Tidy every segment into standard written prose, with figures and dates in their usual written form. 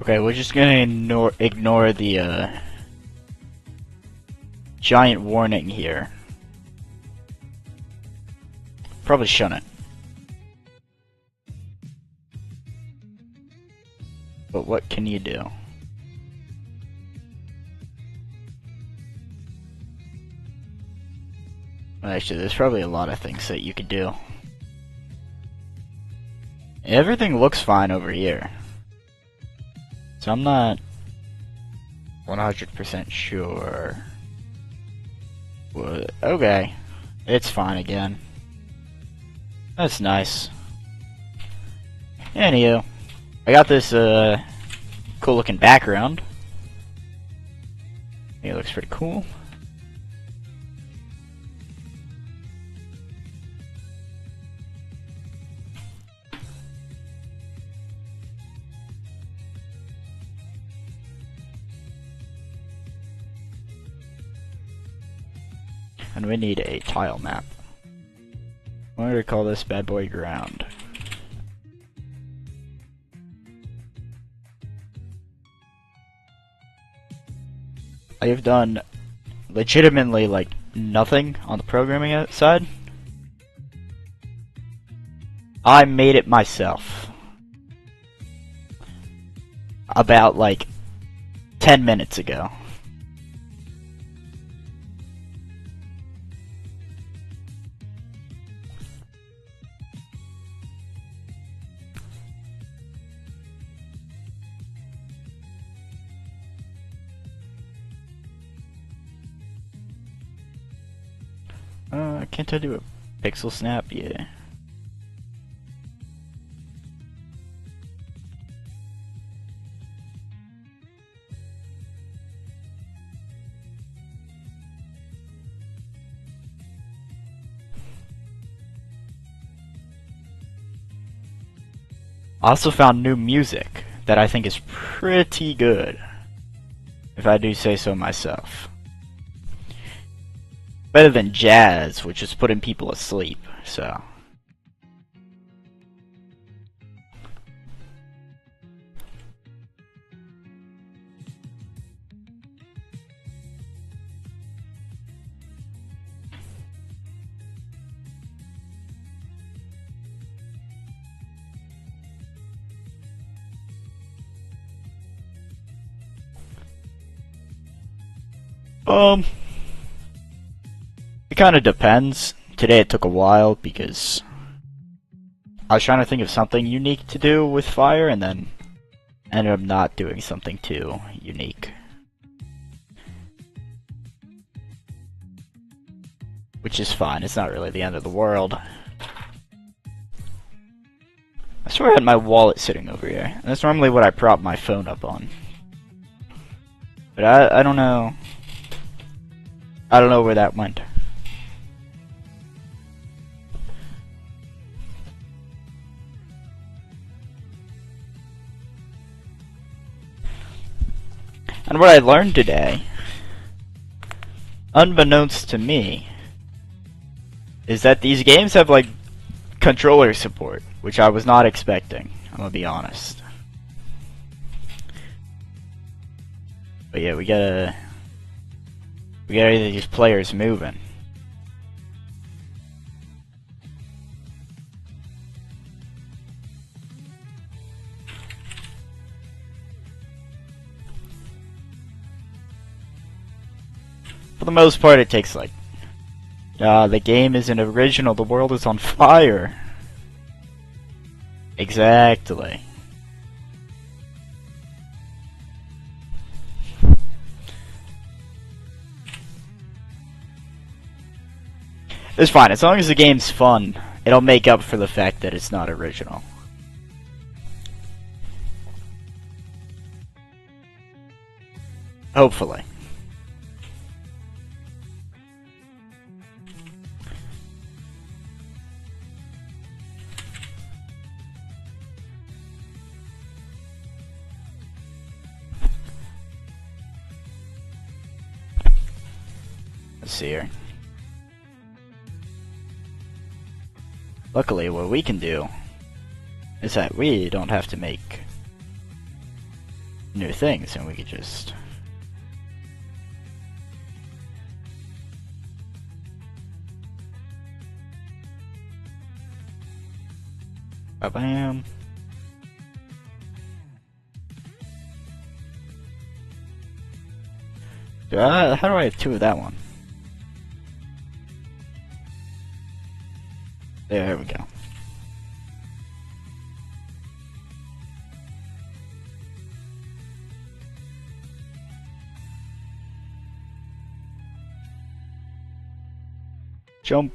Okay, we're just gonna ignore the giant warning here. Probably shouldn't. But what can you do? Well, actually, there's probably a lot of things that you could do. Everything looks fine over here. So I'm not 100% sure. What? Okay. It's fine again. That's nice. Anywho, I got this cool looking background. It looks pretty cool. And we need a tile map. What do we call this bad boy? Ground. I have done legitimately like nothing on the programming side. I made it myself. About like 10 minutes ago. Can't I do a pixel snap? Yeah. I also found new music that I think is pretty good, if I do say so myself. Better than jazz, which is putting people asleep, so. It kind of depends. Today it took a while because I was trying to think of something unique to do with fire and then ended up not doing something too unique. Which is fine, it's not really the end of the world. I swear I had my wallet sitting over here. And that's normally what I prop my phone up on. But I don't know. I don't know where that went. And what I learned today, unbeknownst to me, is that these games have like controller support, which I was not expecting, I'm gonna be honest. But yeah, we gotta get these players moving. For the most part, it takes like, the game isn't original, the world is on fire. Exactly. It's fine, as long as the game's fun, it'll make up for the fact that it's not original. Hopefully. Let's see here. Luckily, what we can do is that we don't have to make new things, and we could just... Ba-bam. How do I have two of that one? There we go. Jump.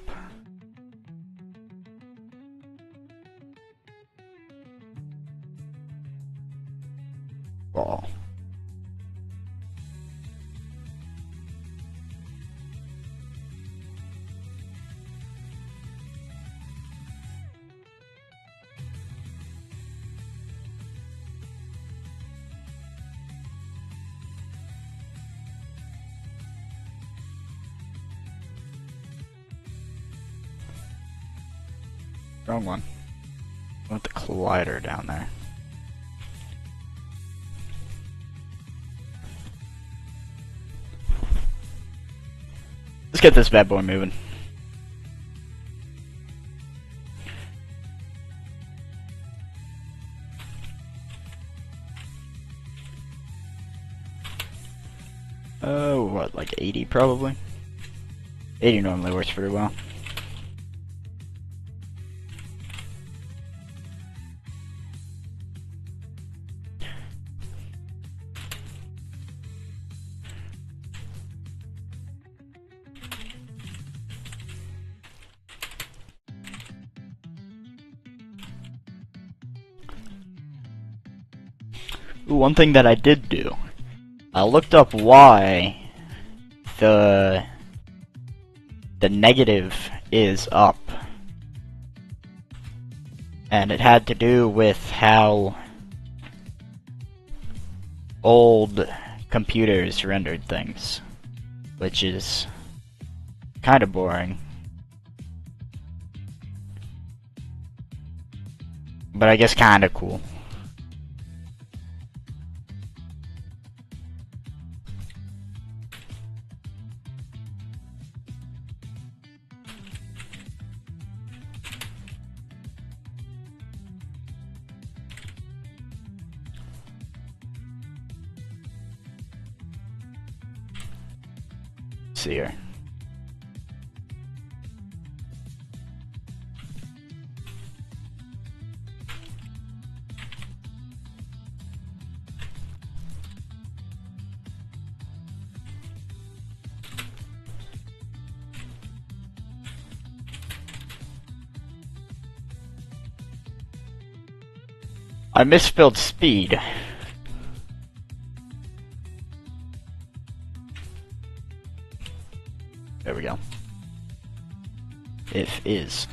Ball. Wrong one. I want the collider down there. Let's get this bad boy moving. Oh, what, like 80 probably? 80 normally works pretty well. Ooh, one thing that I did do, I looked up why the negative is up, and it had to do with how old computers rendered things, which is kind of boring, but I guess kind of cool. See here. I misspelled speed. There we go. If is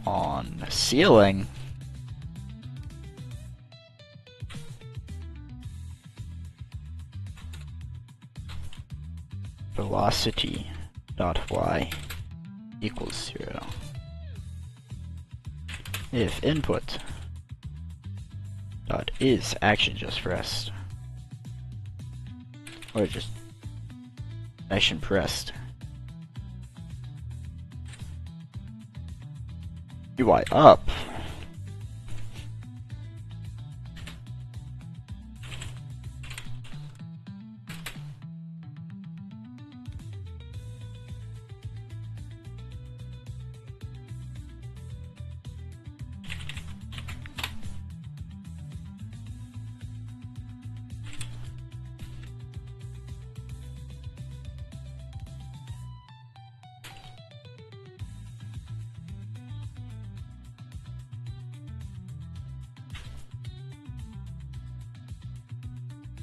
on ceiling. Velocity dot y equals 0. If input dot is action just pressed, or just action pressed, UI up.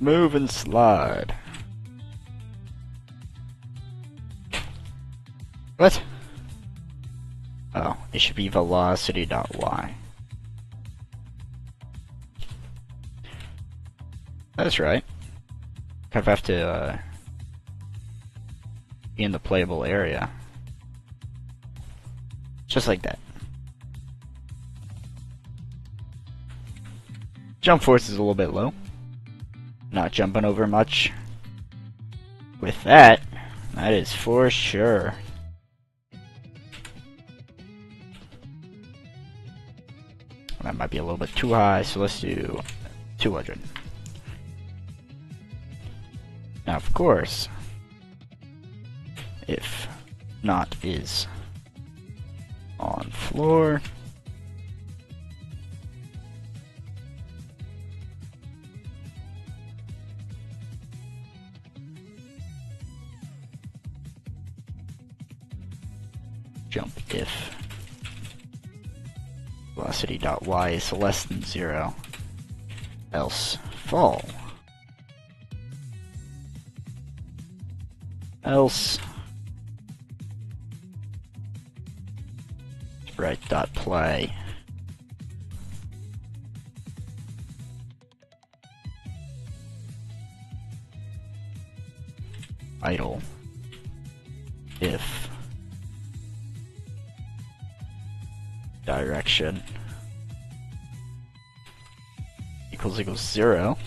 Move and slide. What? Oh, it should be velocity.y. That's right. Kind of have to be in the playable area. Just like that. Jump force is a little bit low. Not jumping over much. With that is for sure. That might be a little bit too high, so let's do 200. Now, of course, if not is on floor, jump if velocity.y is less than 0, else fall, else sprite.play idle if direction equals 0,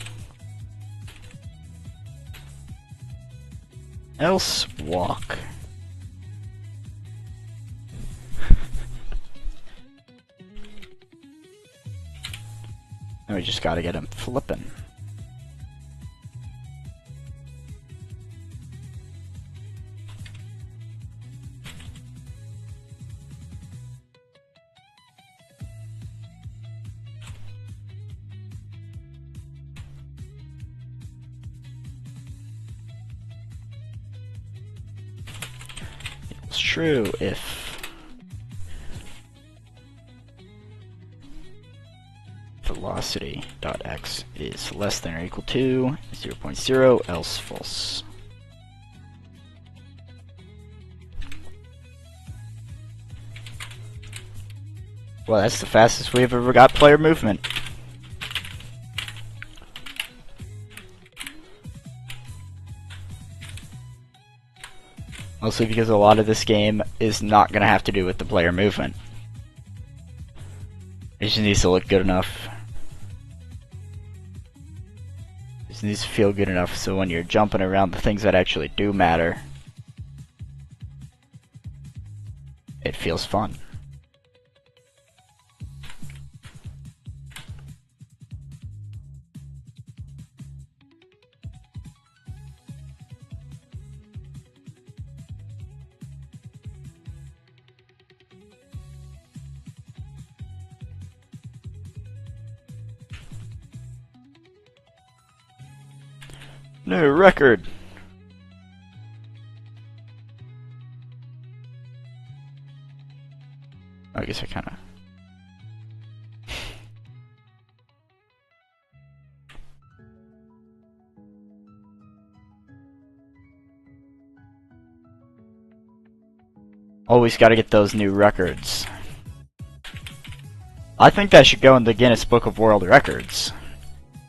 else walk. And we just gotta get him flipping. It's true if velocity.x is less than or equal to 0.0, else false. Well, that's the fastest we've ever got player movement. Mostly because a lot of this game is not going to have to do with the player movement. It just needs to look good enough. It just needs to feel good enough so when you're jumping around the things that actually do matter, it feels fun. New record! I guess I kinda... Always gotta get those new records. I think that should go in the Guinness Book of World Records.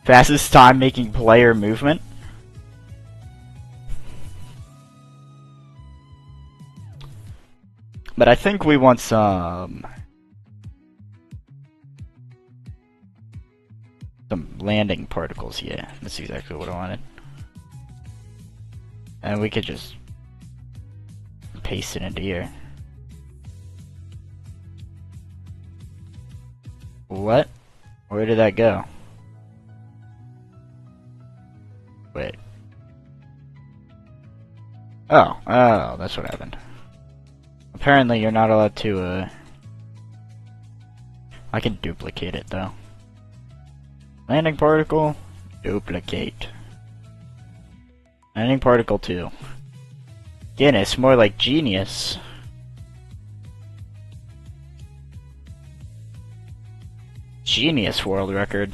Fastest time making player movement. But I think we want some landing particles. Yeah, that's exactly what I wanted. And we could just paste it into here. What? Where did that go? Wait. Oh, that's what happened. Apparently you're not allowed to, I can duplicate it though. Landing particle, duplicate. Landing particle 2. Guinness, more like genius. Genius world record.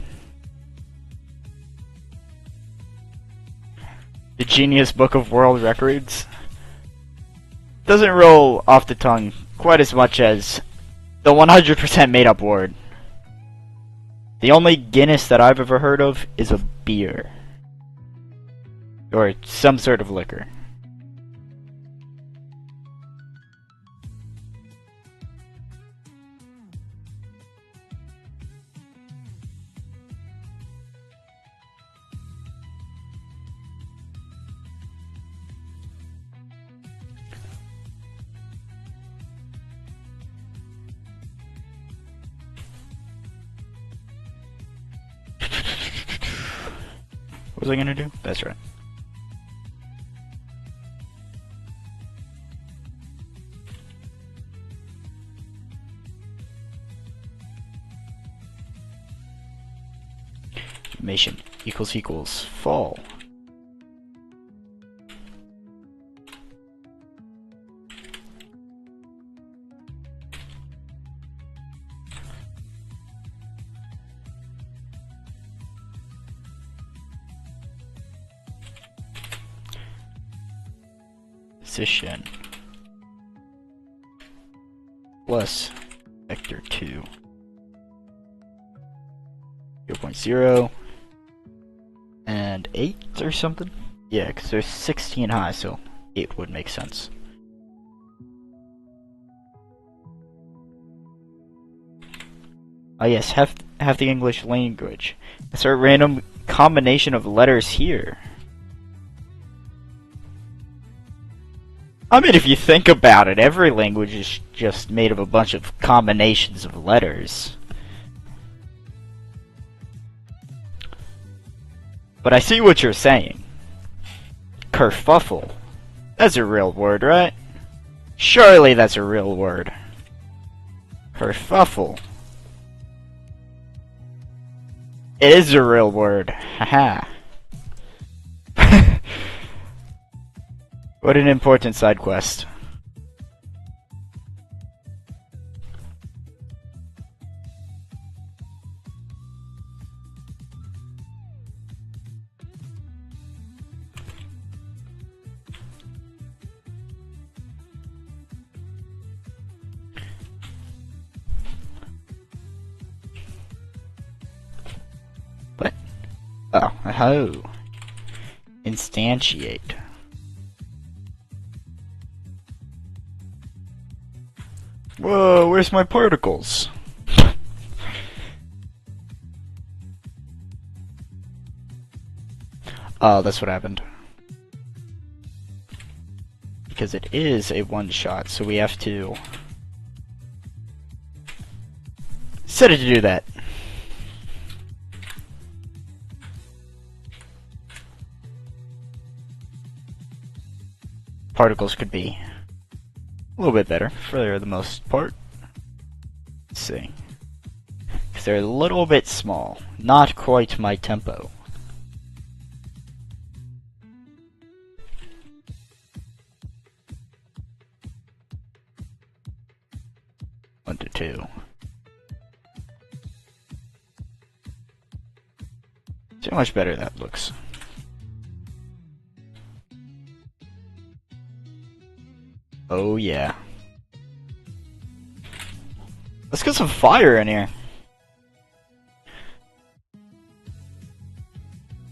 The Genius Book of World Records doesn't roll off the tongue quite as much as the 100% made up word. The only Guinness that I've ever heard of is a beer. Or some sort of liquor. was I gonna do? That's right. Animation equals fall. Position plus vector 2 0.0 and 8 or something. Yeah, because there's 16 high, so 8 would make sense. Oh yes, have the English language. Insert random combination of letters here. I mean, if you think about it, every language is just made of a bunch of combinations of letters. But I see what you're saying. Kerfuffle. That's a real word, right? Surely that's a real word. Kerfuffle. It is a real word. Haha. What an important side quest. What? Oh. Instantiate. Whoa, where's my particles? Oh, that's what happened. Because it is a one-shot, so we have to set it to do that. Particles could be a little bit better for the most part. Let's see. Because they're a little bit small. Not quite my tempo. One to two. See how much better that looks. Oh yeah. Let's get some fire in here.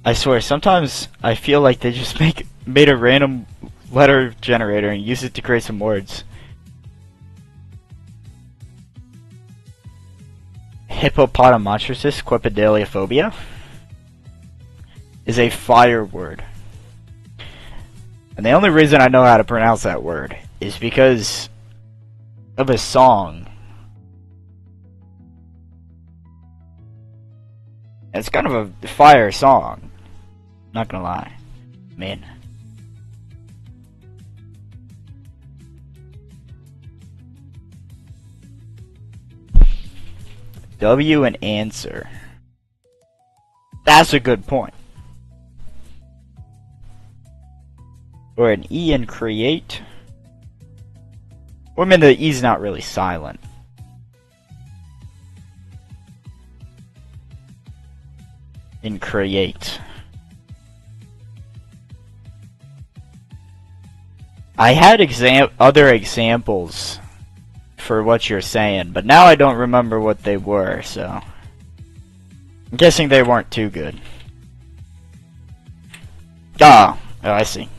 I swear, sometimes I feel like they just made a random letter generator and use it to create some words. Hippopotamontrosis quipedaliophobia is a fire word. And the only reason I know how to pronounce that word is because of a song. It's kind of a fire song. Not gonna lie. Man. W and answer. That's a good point. Or an E and create. Or I mean, the E's not really silent. In create. I had other examples for what you're saying, but now I don't remember what they were, so I'm guessing they weren't too good. Oh, I see.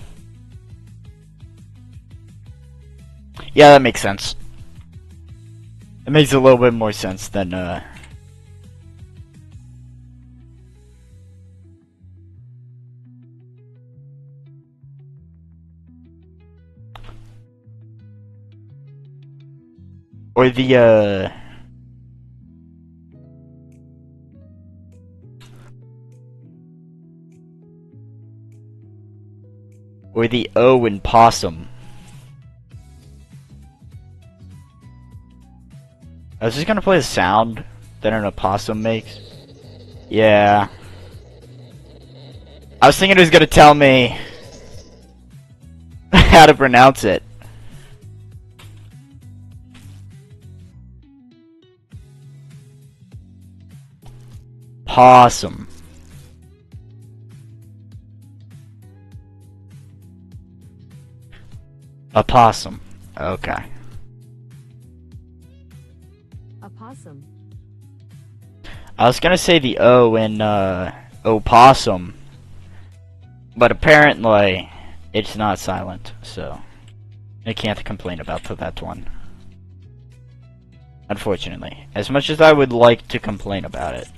Yeah, that makes sense. It makes a little bit more sense than or the Or the O in possum. I was just gonna play the sound that an opossum makes. Yeah. I was thinking it was gonna tell me how to pronounce it. Possum. Opossum. Okay. Opossum. I was gonna say the O in opossum, but apparently it's not silent, so I can't complain about that one. Unfortunately, as much as I would like to complain about it.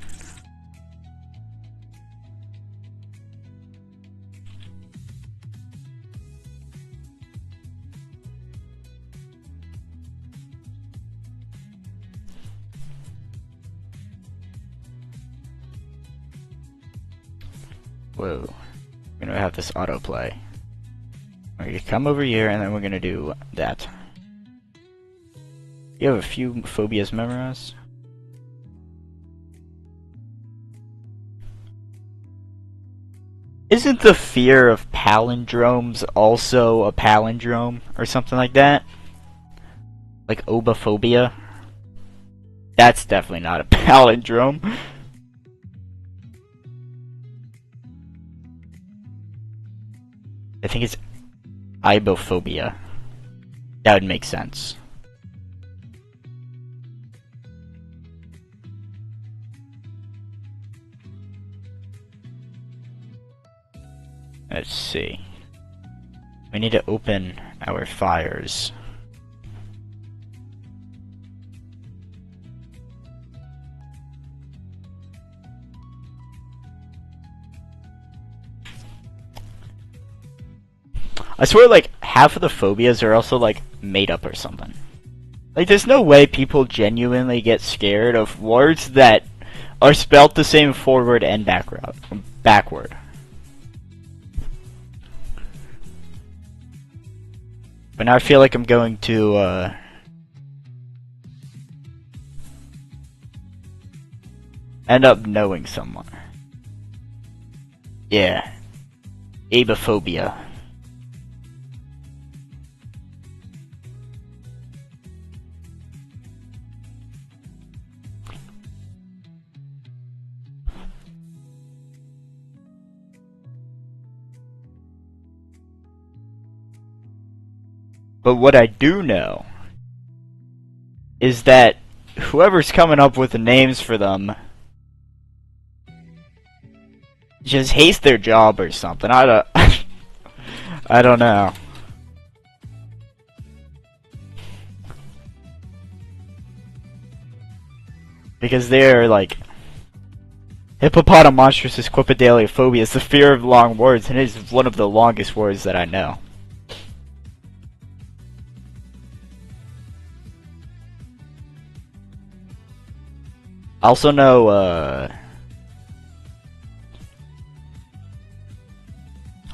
Whoa. We're gonna have this autoplay. We're gonna come over here and then we're gonna do that. You have a few phobias memorized? Isn't the fear of palindromes also a palindrome or something like that? Like obophobia? That's definitely not a palindrome. I think it's ibophobia. That would make sense. Let's see. We need to open our fires. I swear, like, half of the phobias are also, like, made up or something. Like, there's no way people genuinely get scared of words that are spelled the same forward and backward. But now I feel like I'm going to, end up knowing someone. Yeah. Abophobia. But what I do know is that whoever's coming up with the names for them just hates their job or something. I don't I don't know. Because they're like Hippopotamonstrous Quipedaliophobia is the fear of long words, and it is one of the longest words that I know. I also know,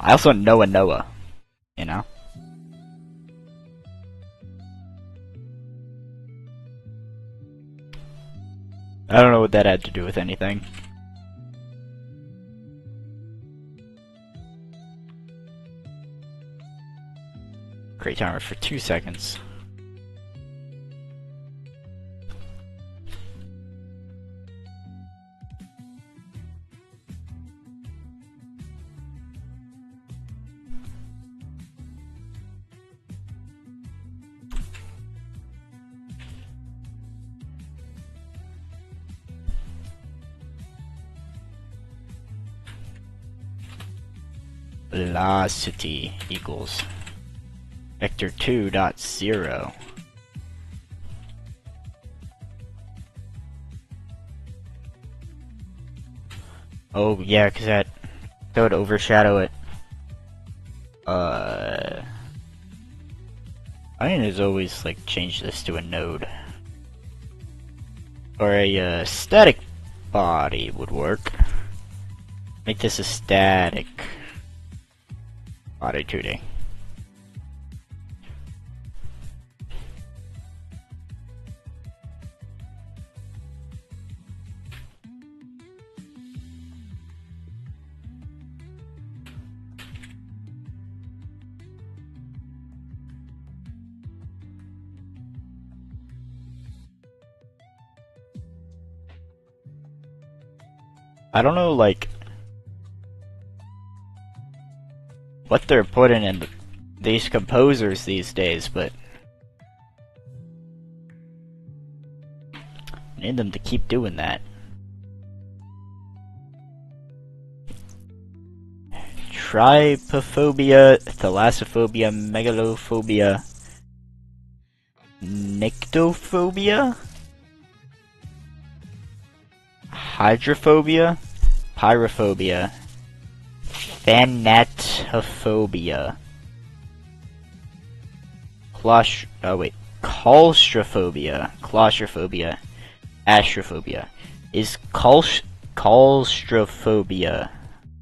I also know a Noah, you know? I don't know what that had to do with anything. Create timer for 2 seconds. Velocity equals vector 2.0. Oh yeah, because that would overshadow it. I can just always like change this to a node, or a static body would work. Make this a static. Body 2D. I don't know, like, what they're putting in these composers these days, but I need them to keep doing that. Trypophobia, thalassophobia, megalophobia, nyctophobia, hydrophobia, pyrophobia, thanatophobia, claustrophobia, astrophobia. Is claustrophobia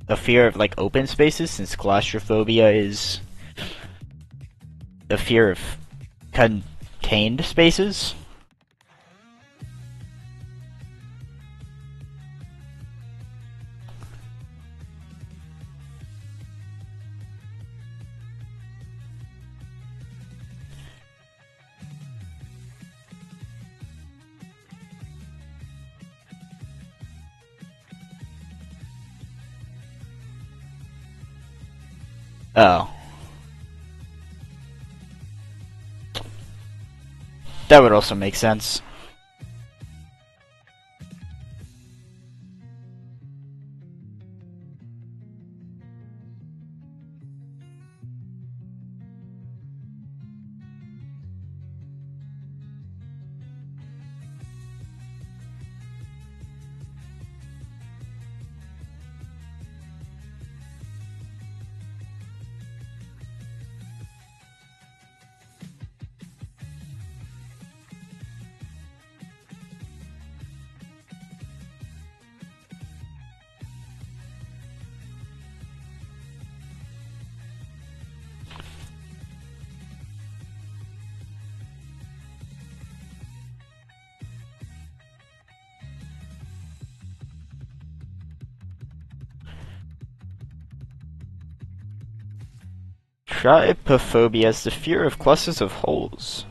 a fear of, like, open spaces, since claustrophobia is the fear of contained spaces? Oh. That would also make sense. Trypophobia is the fear of clusters of holes.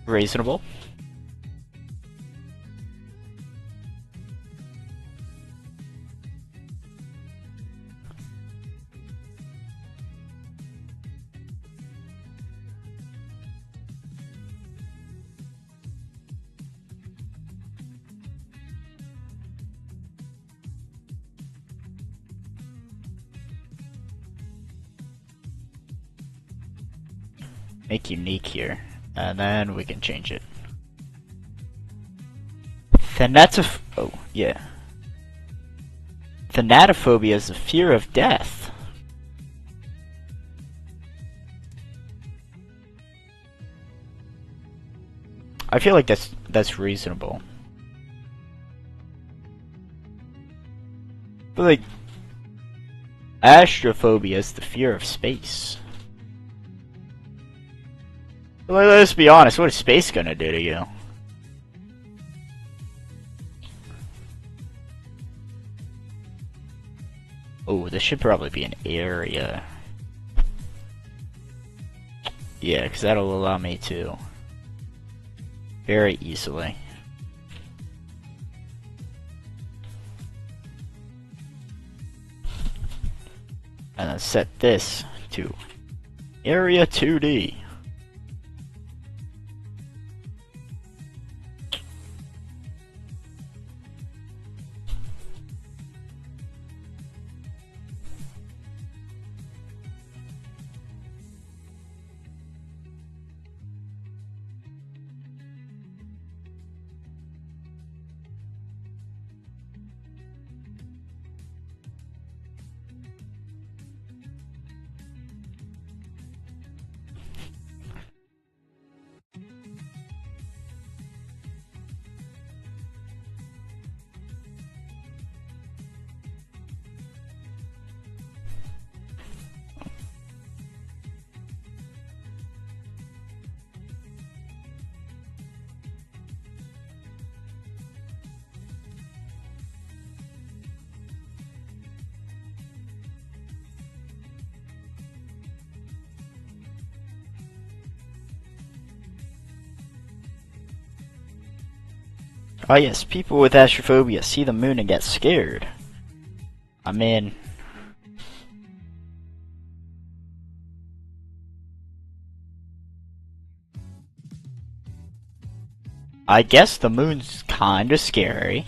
Reasonable. Make unique here, and then we can change it. Oh, yeah. Thanatophobia is the fear of death. I feel like that's reasonable. But, like, astrophobia is the fear of space. But let's be honest, what is space gonna do to you? Oh, this should probably be an area. Yeah, because that'll allow me to very easily. And then set this to area 2D. Oh yes, people with astrophobia see the moon and get scared. I mean... I guess the moon's kinda scary.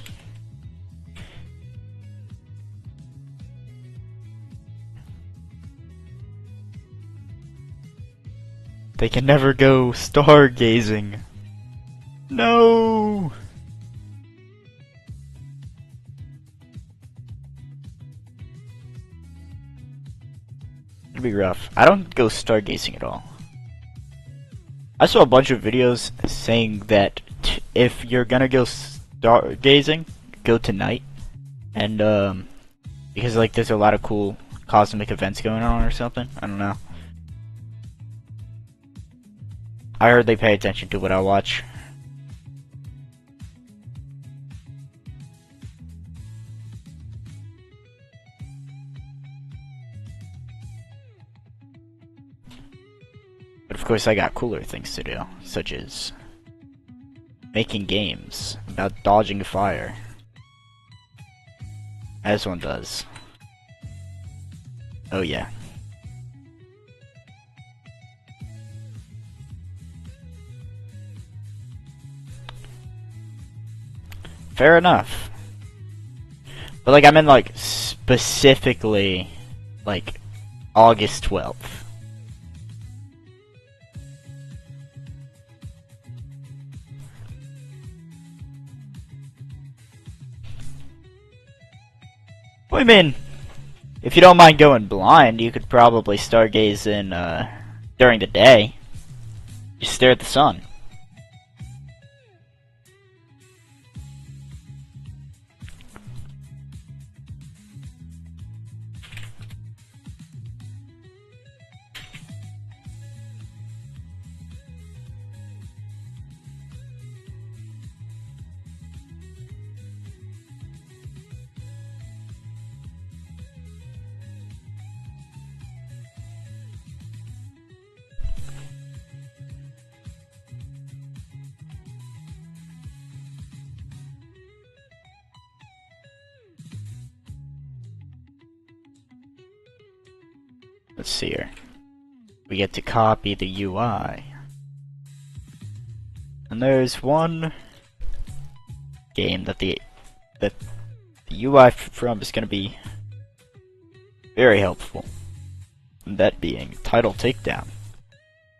They can never go stargazing. No! It'd be rough. I don't go stargazing at all. I saw a bunch of videos saying that if you're gonna go stargazing, go tonight. And, because, like, there's a lot of cool cosmic events going on or something. I don't know. I heard they pay attention to what I watch. But of course I got cooler things to do, such as making games about dodging fire. As one does. Oh yeah. Fair enough. But like I meant like specifically like August 12th. Well, I mean, if you don't mind going blind, you could probably stargaze in during the day. Just stare at the sun. Let's see here. We get to copy the UI. And there's one game that the UI from is going to be very helpful. And that being Title Takedown.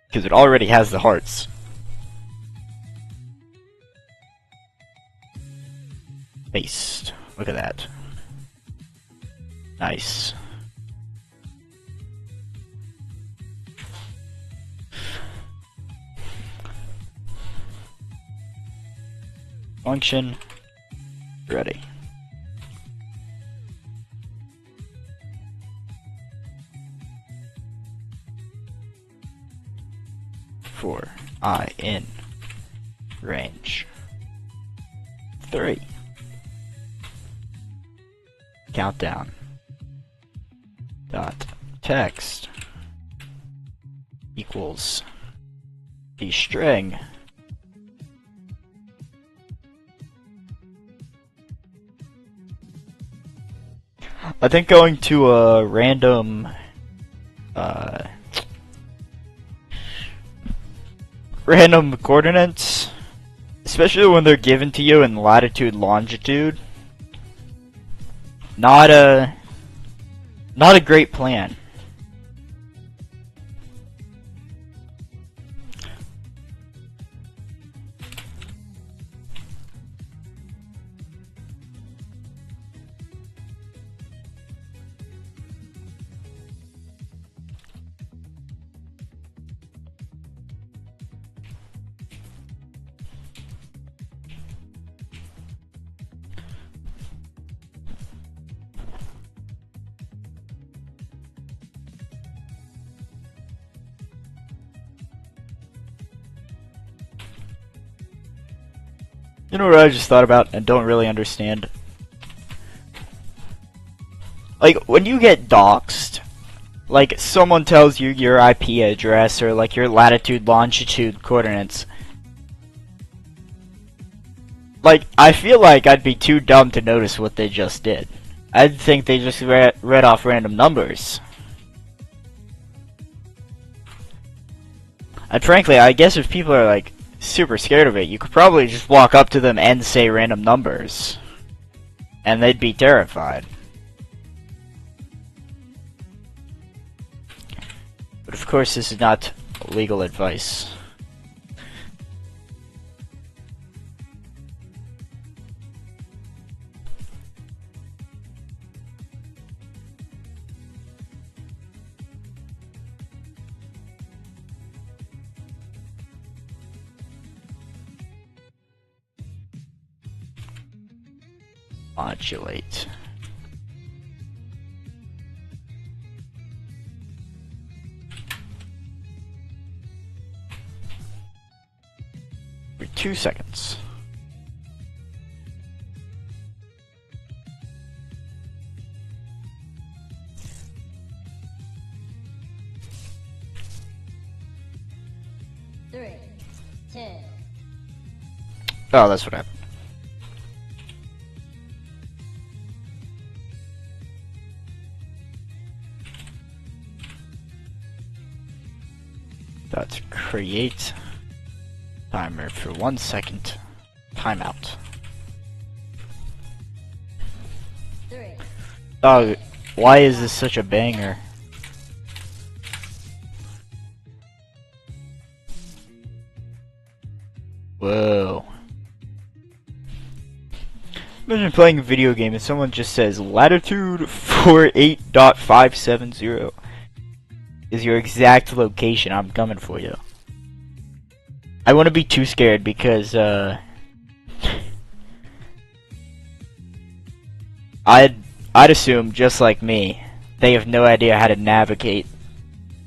Because it already has the hearts. Paste. Look at that. Nice. Function ready. For I in range 3. Countdown. Dot text equals the string I think going to a random random coordinates, especially when they're given to you in latitude, longitude, not a great plan. You know what I just thought about and don't really understand? Like, when you get doxxed, like, someone tells you your IP address or, like, your latitude, longitude coordinates. Like, I feel like I'd be too dumb to notice what they just did. I'd think they just read off random numbers. And frankly, I guess if people are like super scared of it, you could probably just walk up to them and say random numbers. And they'd be terrified. But of course, this is not legal advice. Modulate. For 2 seconds. Three, two. Oh, that's what happened. Let's create timer for 1 second. Timeout. Three. Oh, why is this such a banger? Whoa. Imagine playing a video game and someone just says latitude 48.570 is your exact location. I'm coming for you. I wouldn't be too scared because I'd assume, just like me, they have no idea how to navigate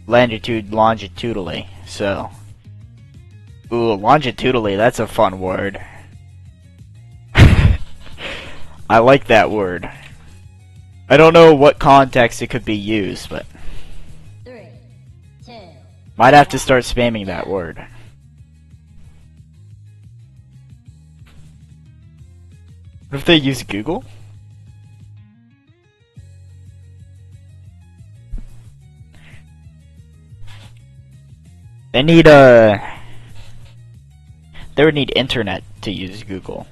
longitudinally. So, ooh, longitudinally, that's a fun word. I like that word. I don't know what context it could be used, but Three, two. might have to start spamming that word. What if they use Google? They need they would need internet to use Google.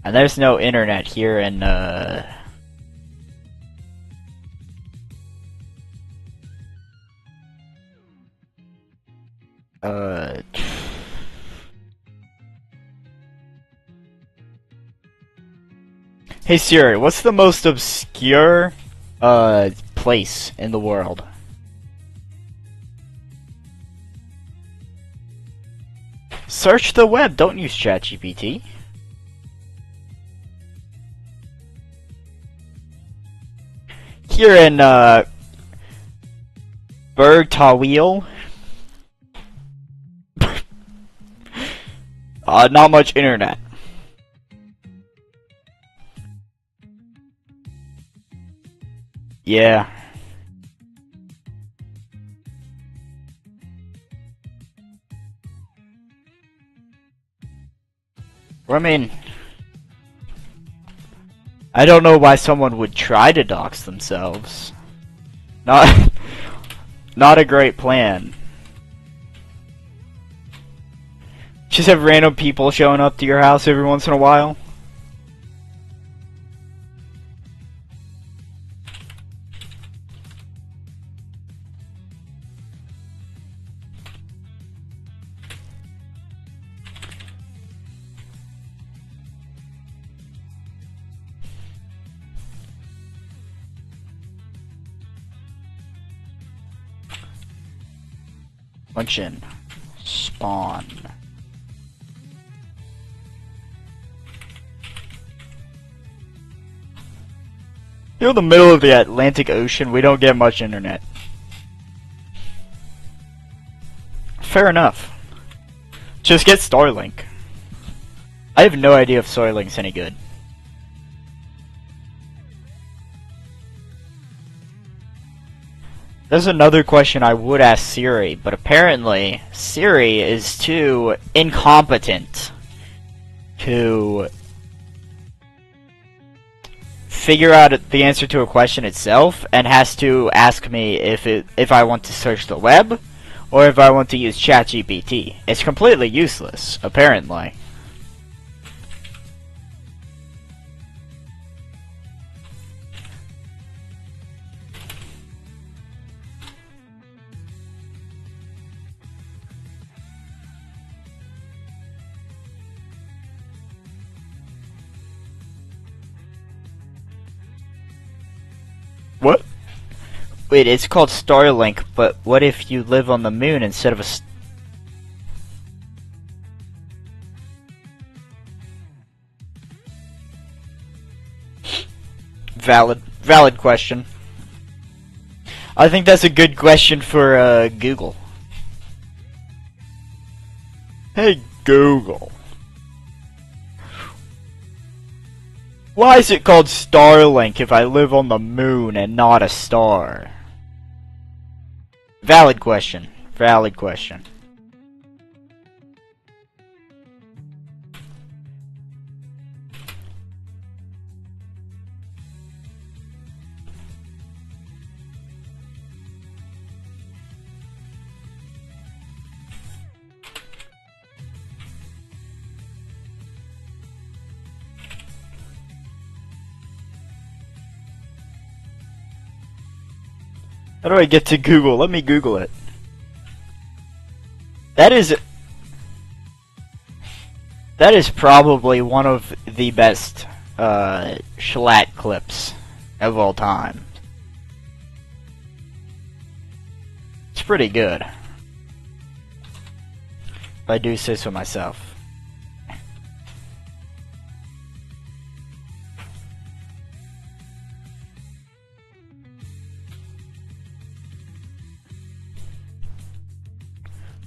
And there's no internet here in Hey Siri, what's the most obscure place in the world? Search the web, don't use ChatGPT. Here in Berg Tawil. Not much internet. Yeah. Well, I mean, I don't know why someone would try to dox themselves. Not a great plan. Just have random people showing up to your house every once in a while. Function. Spawn. You're in the middle of the Atlantic Ocean, we don't get much internet. Fair enough. Just get Starlink. I have no idea if Starlink's any good. There's another question I would ask Siri, but apparently Siri is too incompetent to figure out the answer to a question itself, and has to ask me if I want to search the web or if I want to use ChatGPT. It's completely useless, apparently. What? Wait, it's called Starlink, but what if you live on the moon instead of a valid question. I think that's a good question for Google. Hey Google, why is it called Starlink if I live on the moon and not a star? Valid question. Valid question. How do I get to Google? Let me Google it. That is probably one of the best Schlatt clips of all time. It's pretty good, if I do say so myself.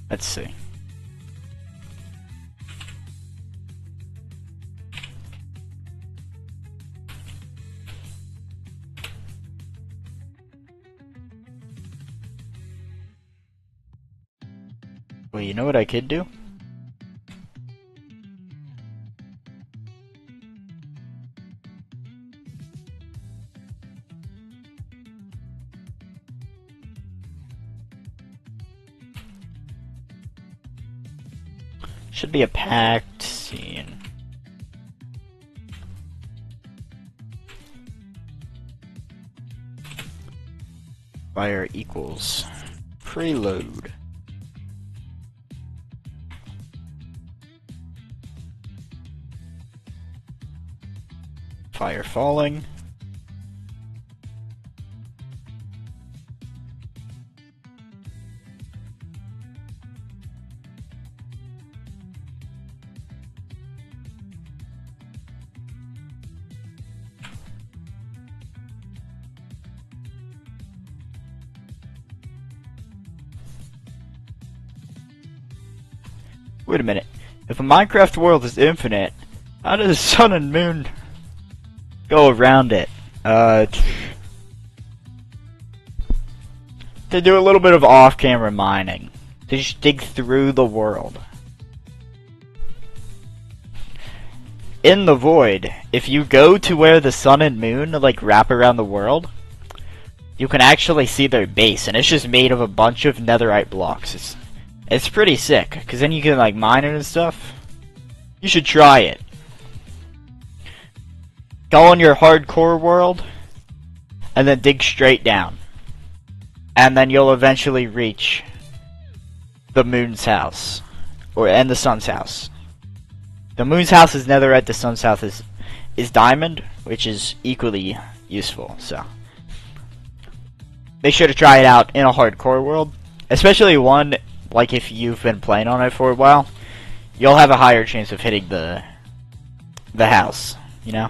Let's see. Well, you know what I could do? Should be a packed scene. Fire equals preload. Fire falling. Wait a minute. If a Minecraft world is infinite, how does the sun and moon go around it? To do a little bit of off-camera mining. To just dig through the world. In the void, if you go to where the sun and moon like wrap around the world, you can actually see their base, and it's just made of a bunch of netherite blocks. It's pretty sick, because then you can like mine it and stuff. You should try it. Go in your hardcore world, and then dig straight down. And then you'll eventually reach the moon's house. And the sun's house. The moon's house is netherite, the sun's house is diamond, which is equally useful, so. Make sure to try it out in a hardcore world. Especially one, like if you've been playing on it for a while, you'll have a higher chance of hitting the house, you know?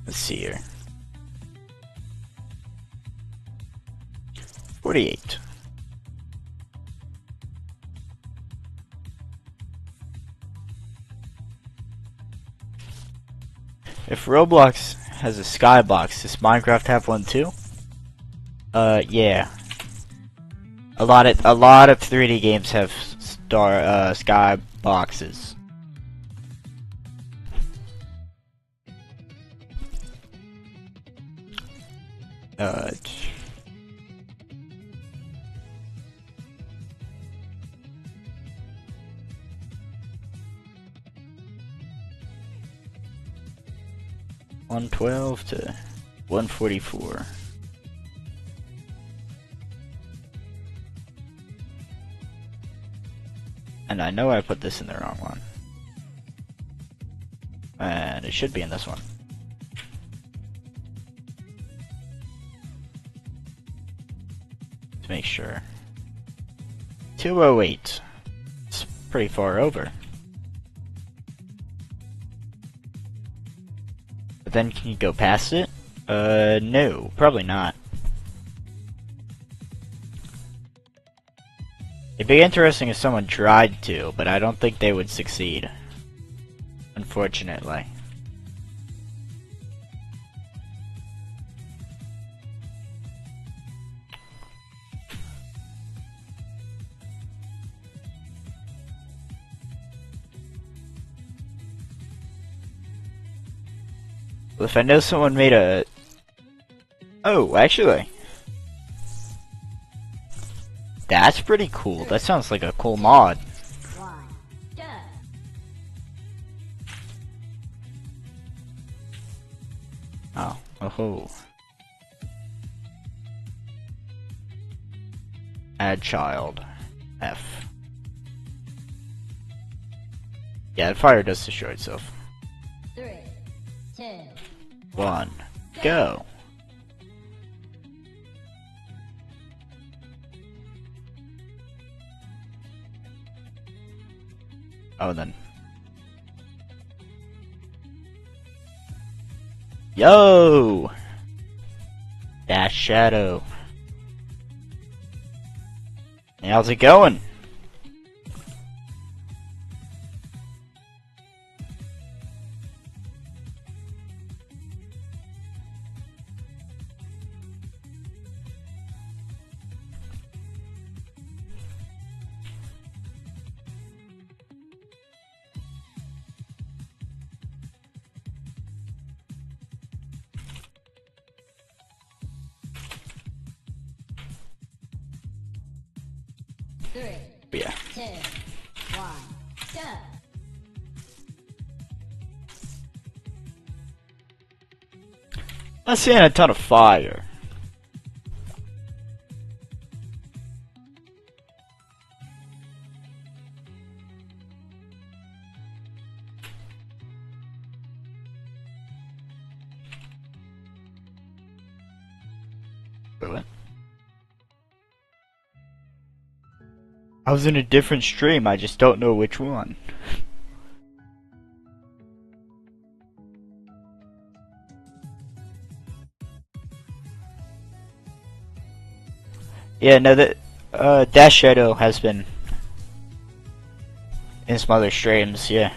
Let's see here. 48. If Roblox has a skybox, does Minecraft have one too? Yeah. A lot of 3D games have sky boxes. Uh, 112 to 144. And I know I put this in the wrong one. And it should be in this one. To make sure. 208. It's pretty far over. But then can you go past it? No, probably not. It'd be interesting if someone tried to, but I don't think they would succeed. Unfortunately. Well, if I know someone made a... Oh, actually. That's pretty cool. That sounds like a cool mod. One, go. Oh, oh. Add child. F. Yeah, the fire does destroy itself. 3, 2, 1, go. Oh, then. Yo! Dash Shadow. Hey, how's it going? Three, Yeah. 2, 1, go. I'm seeing a ton of fire. Wait, what? I was in a different stream, I just don't know which one. Yeah, no, that Dash Shadow has been in some other streams, yeah.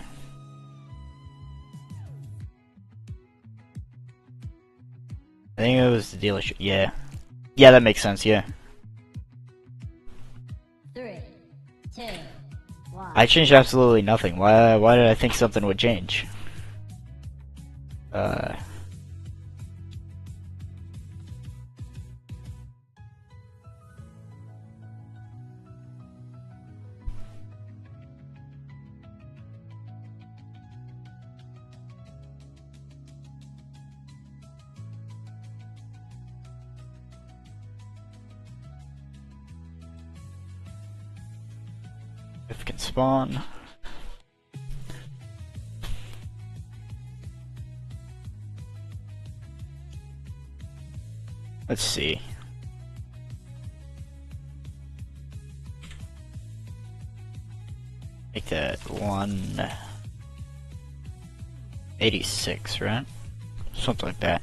I think it was the dealership, yeah. Yeah, that makes sense, yeah. 3, 2, 1. I changed absolutely nothing. Why did I think something would change? If it can spawn. Let's see. Make that 186, right? Something like that.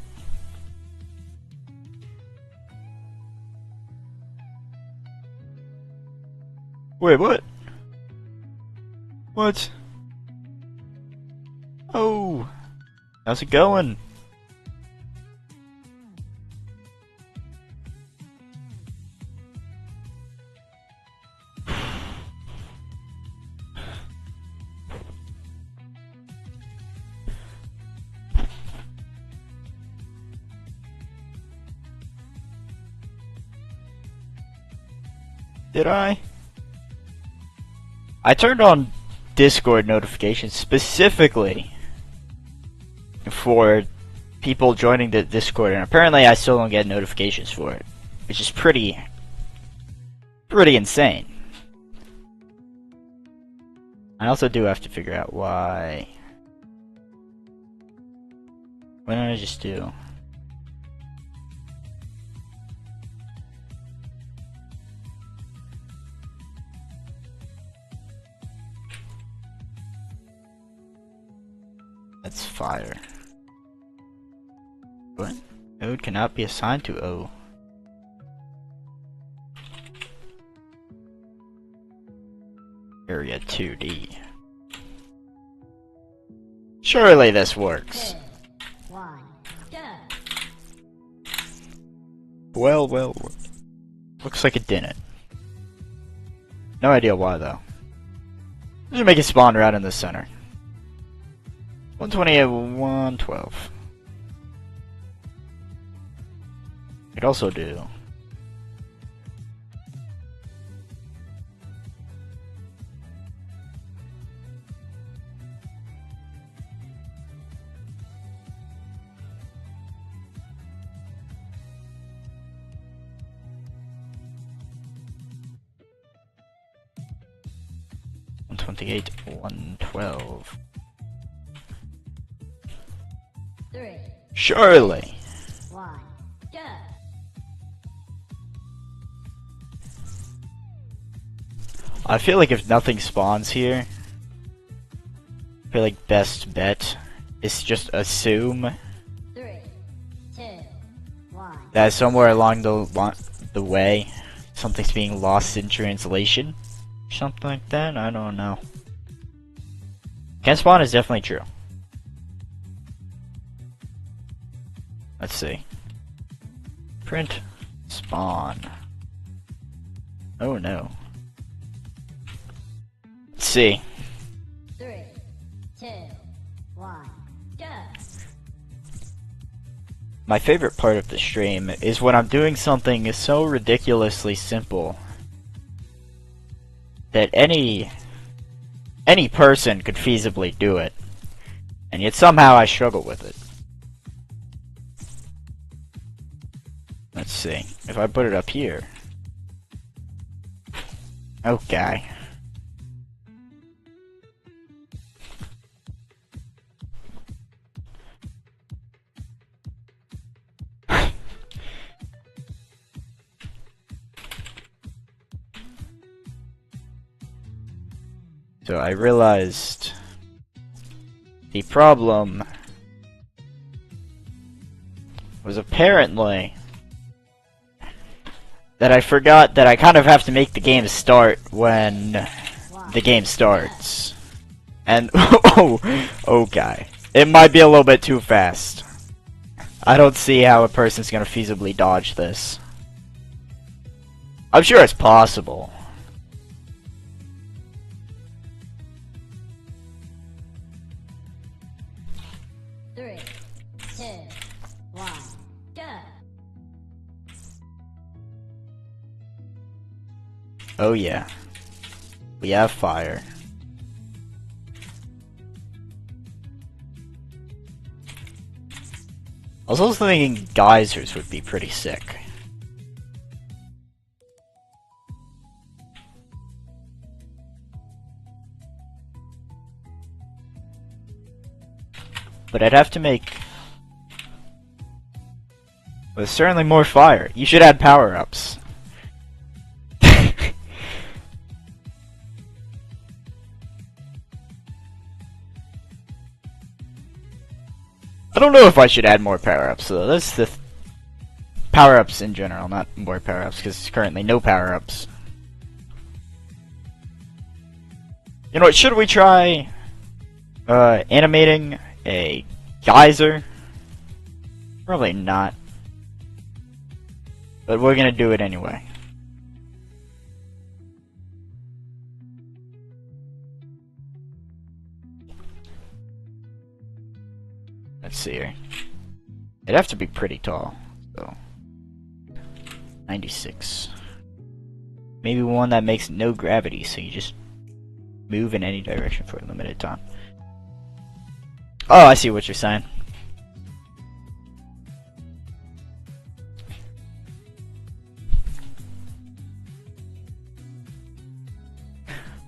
Wait, what? What? Oh, how's it going? Did I? I turned on Discord notifications specifically for people joining the Discord, and apparently I still don't get notifications for it, which is pretty insane. I also do have to figure out why. Why don't I just do? That's fire. What? Node cannot be assigned to O. Area 2D. Surely this works. 2, 1, go. Well. Looks like it didn't. No idea why though. Just make it spawn right in the center. 128, 112. I could also do. One 28, 112. 3, Surely. 1, go. I feel like if nothing spawns here, I feel like best bet is just assume 3, 2, 1. that somewhere along the way, something's being lost in translation. Something like that, I don't know. Can spawn is definitely true. Let's see. Print spawn. Oh no. Let's see. 3, 2, 1, go. My favorite part of the stream is when I'm doing something so ridiculously simple that any person could feasibly do it, and yet somehow I struggle with it. Let's see. If I put it up here. Okay. So I realized the problem was apparently that I forgot that I kind of have to make the game start when the game starts. And okay. It might be a little bit too fast. I don't see how a person's gonna feasibly dodge this. I'm sure it's possible. Three, two, one, go. Oh yeah. We have fire. I was also thinking geysers would be pretty sick. But I'd have to make... Well, certainly more fire. You should add power-ups. I don't know if I should add more power-ups, though. That's the power-ups in general, not more power-ups, because there's currently no power-ups. You know what, should we try animating a geyser? Probably not. But we're gonna do it anyway. Let's see here. It'd have to be pretty tall, so 96. Maybe one that makes no gravity, so you just move in any direction for a limited time. Oh, I see what you're saying.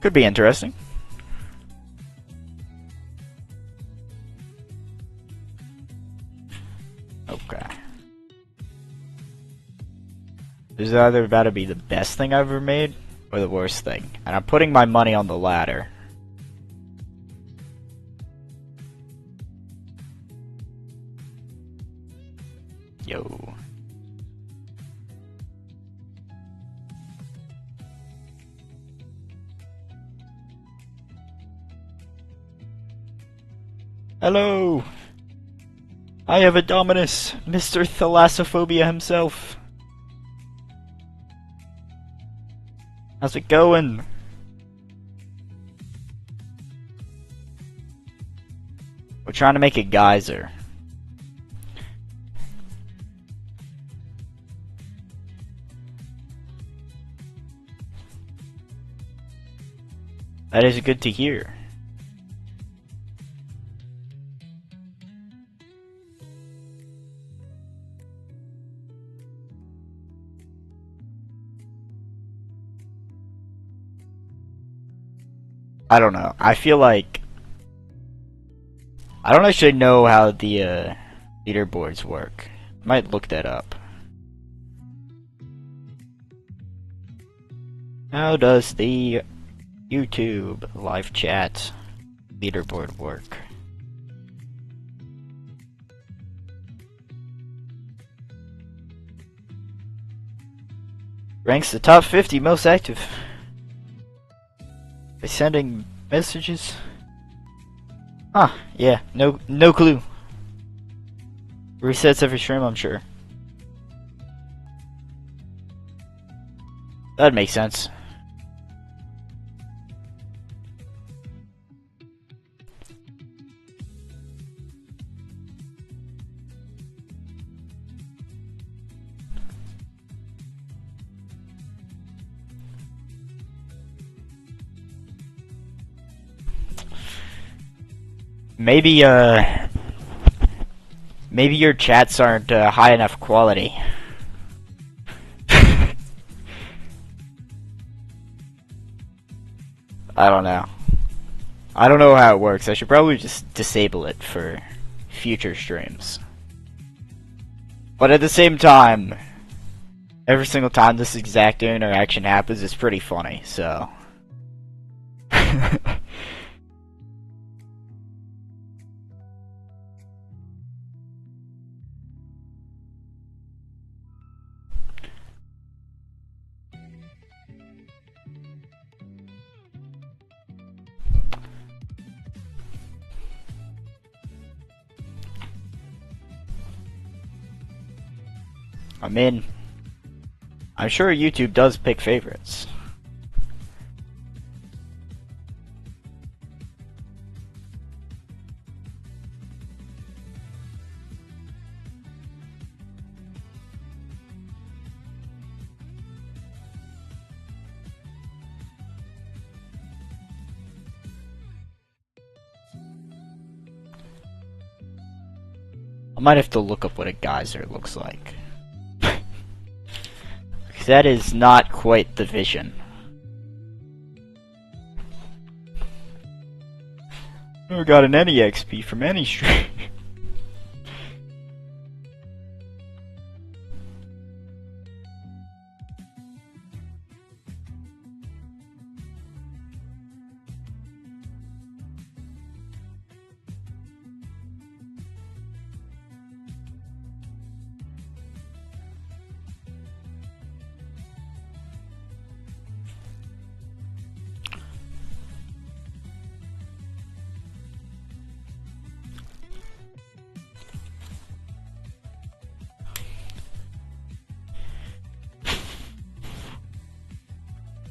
Could be interesting. Okay. This is either about to be the best thing I've ever made, or the worst thing. And I'm putting my money on the latter. Yo. Hello! I have a Dominus, Mr. Thalassophobia himself. How's it going? We're trying to make a geyser. That is good to hear. I don't know. I feel like I don't actually know how the leaderboards work. I might look that up. How does the YouTube live chat leaderboard work? Ranks the top 50 most active. By sending messages? Huh, yeah, no clue. Resets every stream, I'm sure. That makes sense. Maybe maybe your chats aren't high enough quality. I don't know. I don't know how it works. I should probably just disable it for future streams. But at the same time, every single time this exact interaction happens, it's pretty funny, so. I mean, I'm sure YouTube does pick favorites. I might have to look up what a geyser looks like. That is not quite the vision. Never gotten any XP from any stream.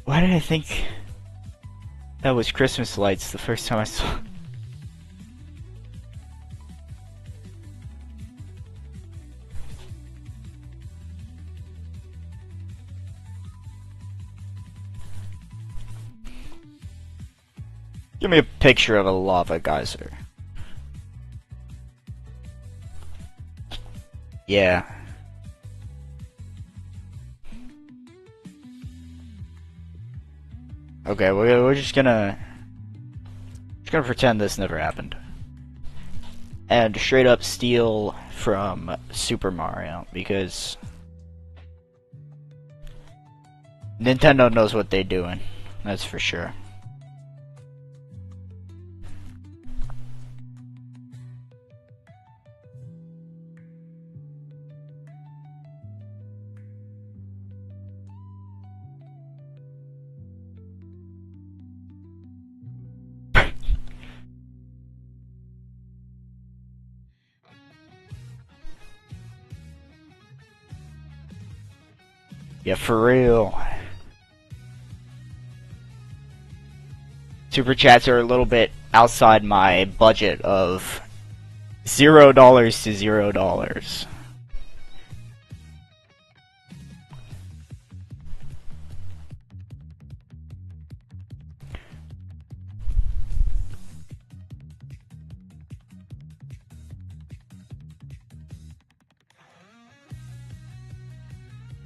Why did I think that was Christmas lights the first time I saw? Give me a picture of a lava geyser. Yeah. Okay, we're just gonna pretend this never happened. And straight up steal from Super Mario, because Nintendo knows what they're doing. That's for sure. Yeah, for real. Super chats are a little bit outside my budget of $0 to $0.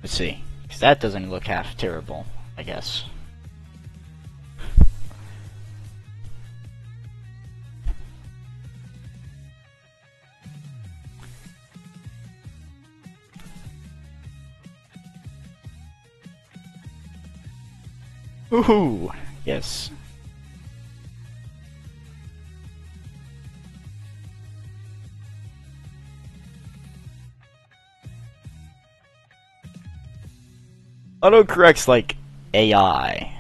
Let's see. Because that doesn't look half terrible, I guess. Woohoo! Yes. Autocorrect's like AI.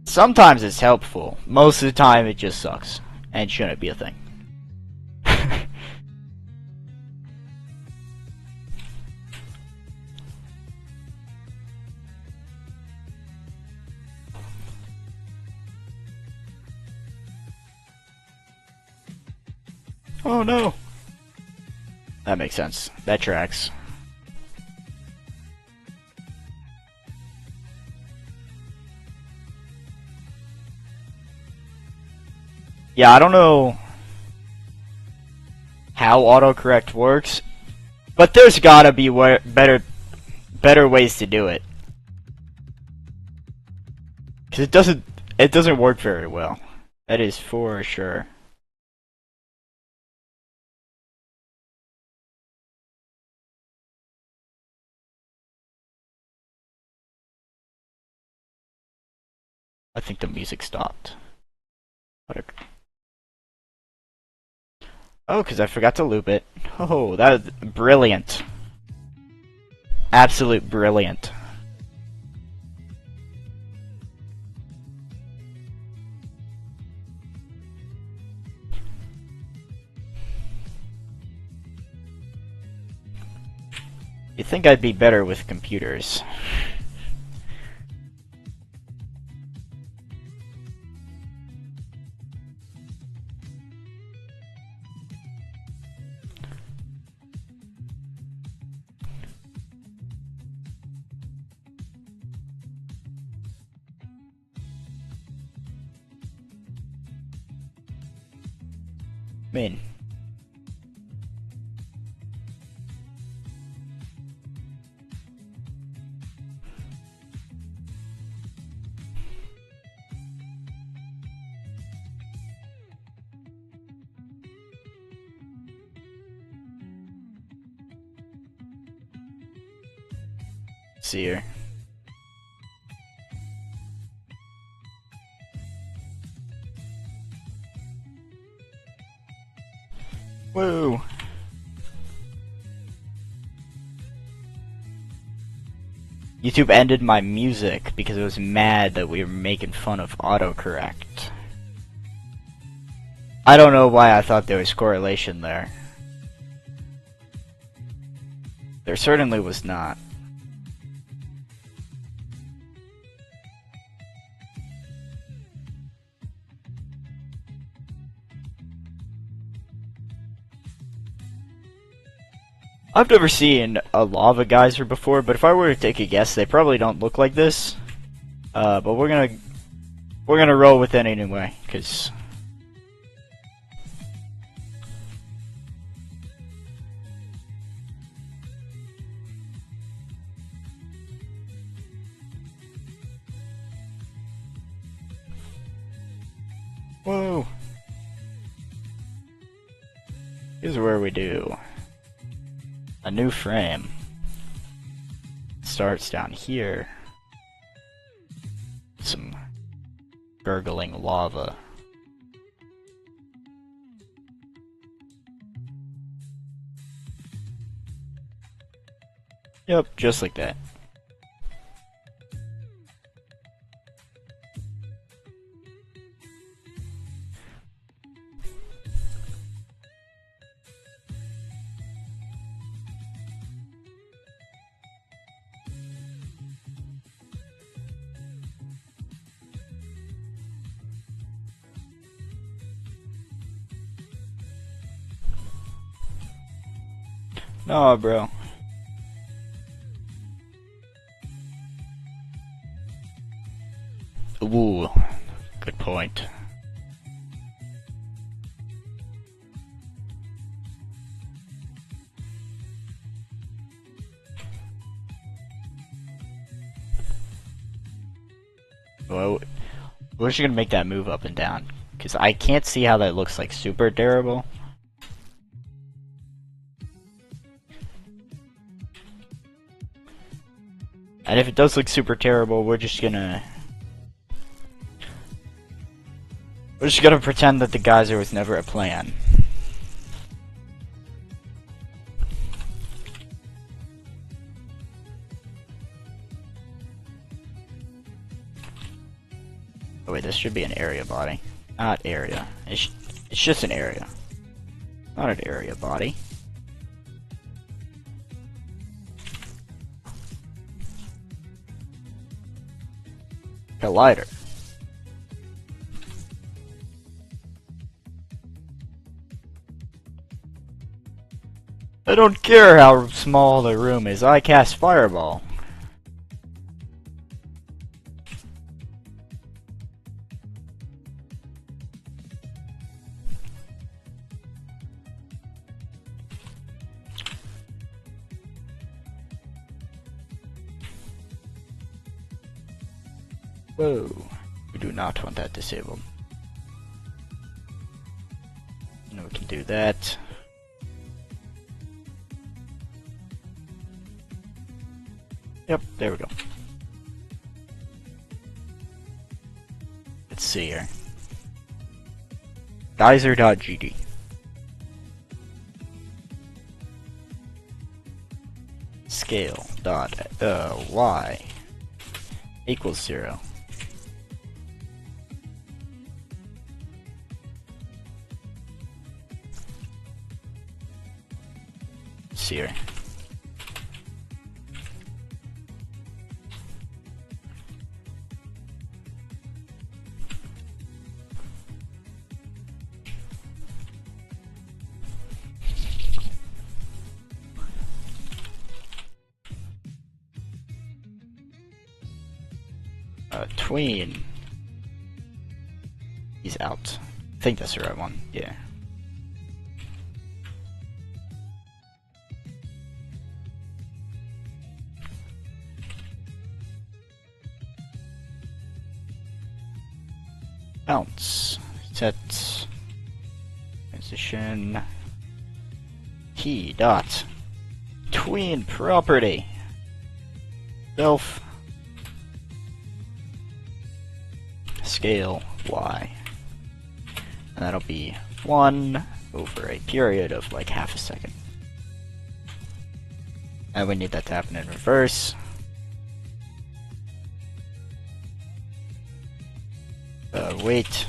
Sometimes it's helpful. Most of the time it just sucks. And shouldn't be a thing. Oh no! That makes sense. That tracks. Yeah, I don't know how autocorrect works, but there's gotta be better ways to do it. Cause it doesn't work very well. That is for sure. I think the music stopped. Oh, because I forgot to loop it. Oh, that was brilliant. Absolute brilliant. You'd think I'd be better with computers. Man. See her. Whoa. YouTube ended my music because it was mad that we were making fun of autocorrect. I don't know why I thought there was correlation there. There certainly was not. I've never seen a lava geyser before, but if I were to take a guess, they probably don't look like this. But we're gonna roll with it anyway, cause. Whoa. Here's where we do a new frame. Starts down here. Some gurgling lava. Yep, just like that. No, bro. Ooh, good point. Well, we're just gonna make that move up and down, because I can't see how that looks like super durable. And if it does look super terrible, we're just gonna pretend that the geyser was never a plan. Oh wait, this should be an area body. Not area. It's just an area. Not an area body. Collider. I don't care how small the room is, I cast Fireball. Whoa, we do not want that disabled. And we can do that. Yep, there we go. Let's see here. Geyser.gd. Scale dot y equals 0. See here. Tween. He's out. I think that's the right one. Yeah. Bounce. Set. Transition. Key dot. Tween property. Self. Scale y. And that'll be 1 over a period of like half a second. And we need that to happen in reverse. Wait.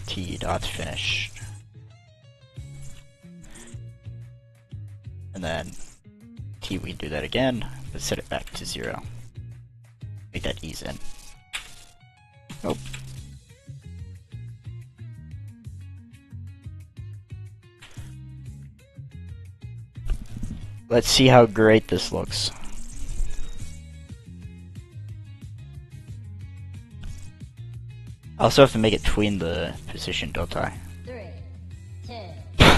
T dot finish. And then T, we do that again, but set it back to 0. Make that ease in. Nope. Let's see how great this looks. I also have to make it tween the position, don't I? 3, 2,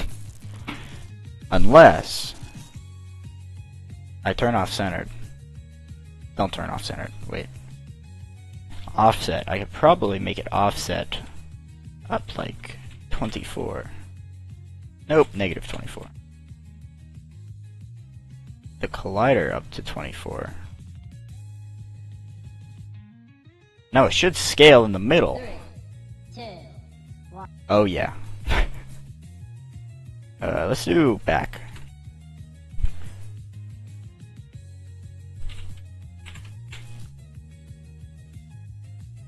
Unless I turn off centered. Don't turn off centered. Wait. Offset. I could probably make it offset up like 24. Nope, negative 24. The collider up to 24. No, it should scale in the middle. 3, 2, 1. Oh yeah. Let's do back.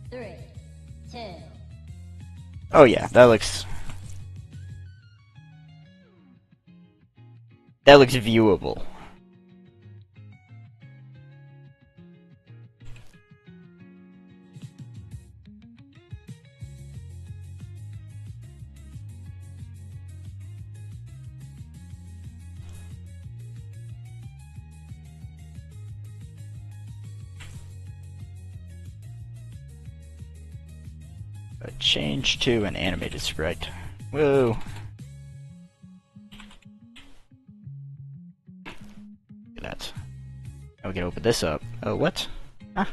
Three, 2. Oh yeah, that looks viewable. Change to an animated sprite. Whoa. Look at that. Now we can open this up. Oh, what? Huh?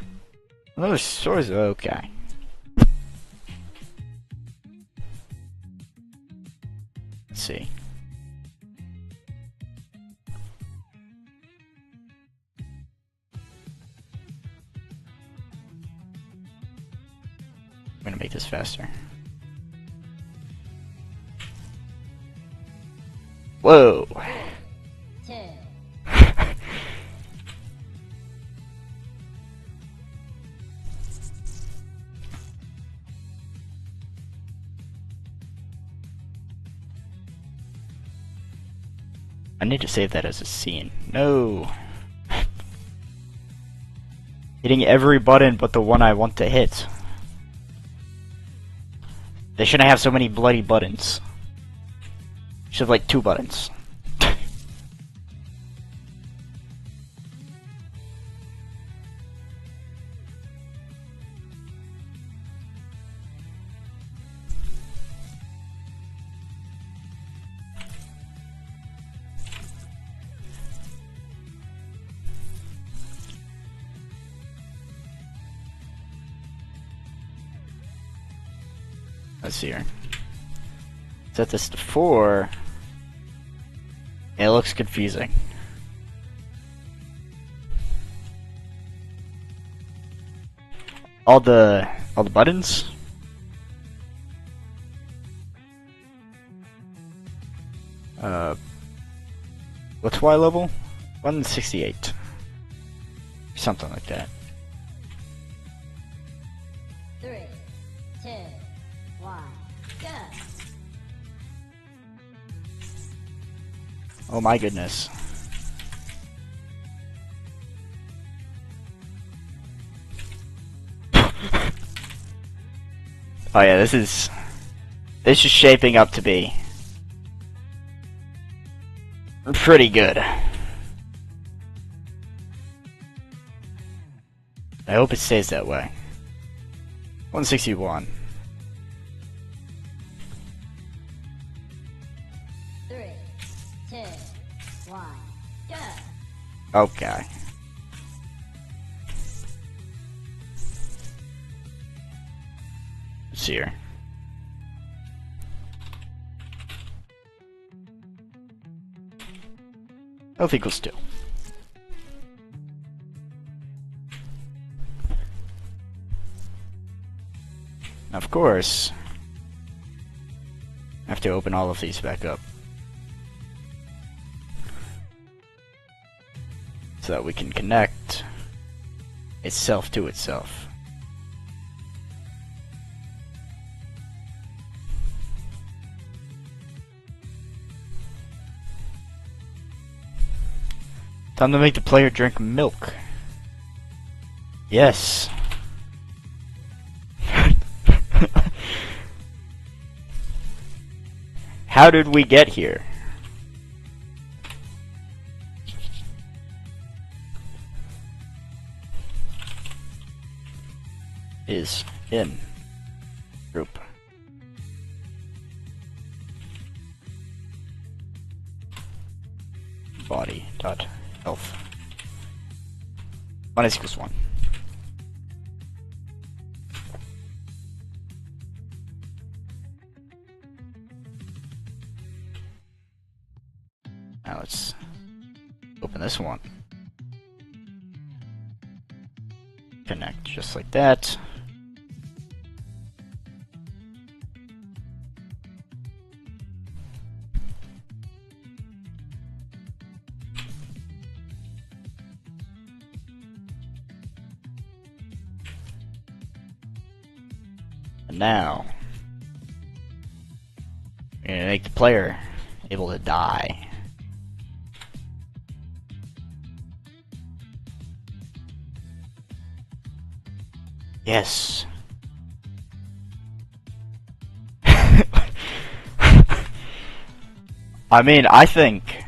Another source. Okay. Let's see. I'm gonna make this faster. Whoa! 2, I need to save that as a scene. No! Hitting every button but the one I want to hit. They shouldn't have so many bloody buttons. Should have like 2 buttons. Let's see here. Set this to 4. It looks confusing. All the buttons? What's Y level? 168. Something like that. 3, 2, 1. Go. Oh my goodness. Oh yeah, this is shaping up to be pretty good. I hope it stays that way. 161. 3, 2, 1. Go. Okay. Let's see here. Health equals 2. Of course, I have to open all of these back up so that we can connect itself to itself. Time to make the player drink milk. Yes. How did we get here? is in group. Body dot health. 1 is equals 1. Now let's open this one. Connect just like that. And now, we're gonna make the player able to die. Yes. I mean, I think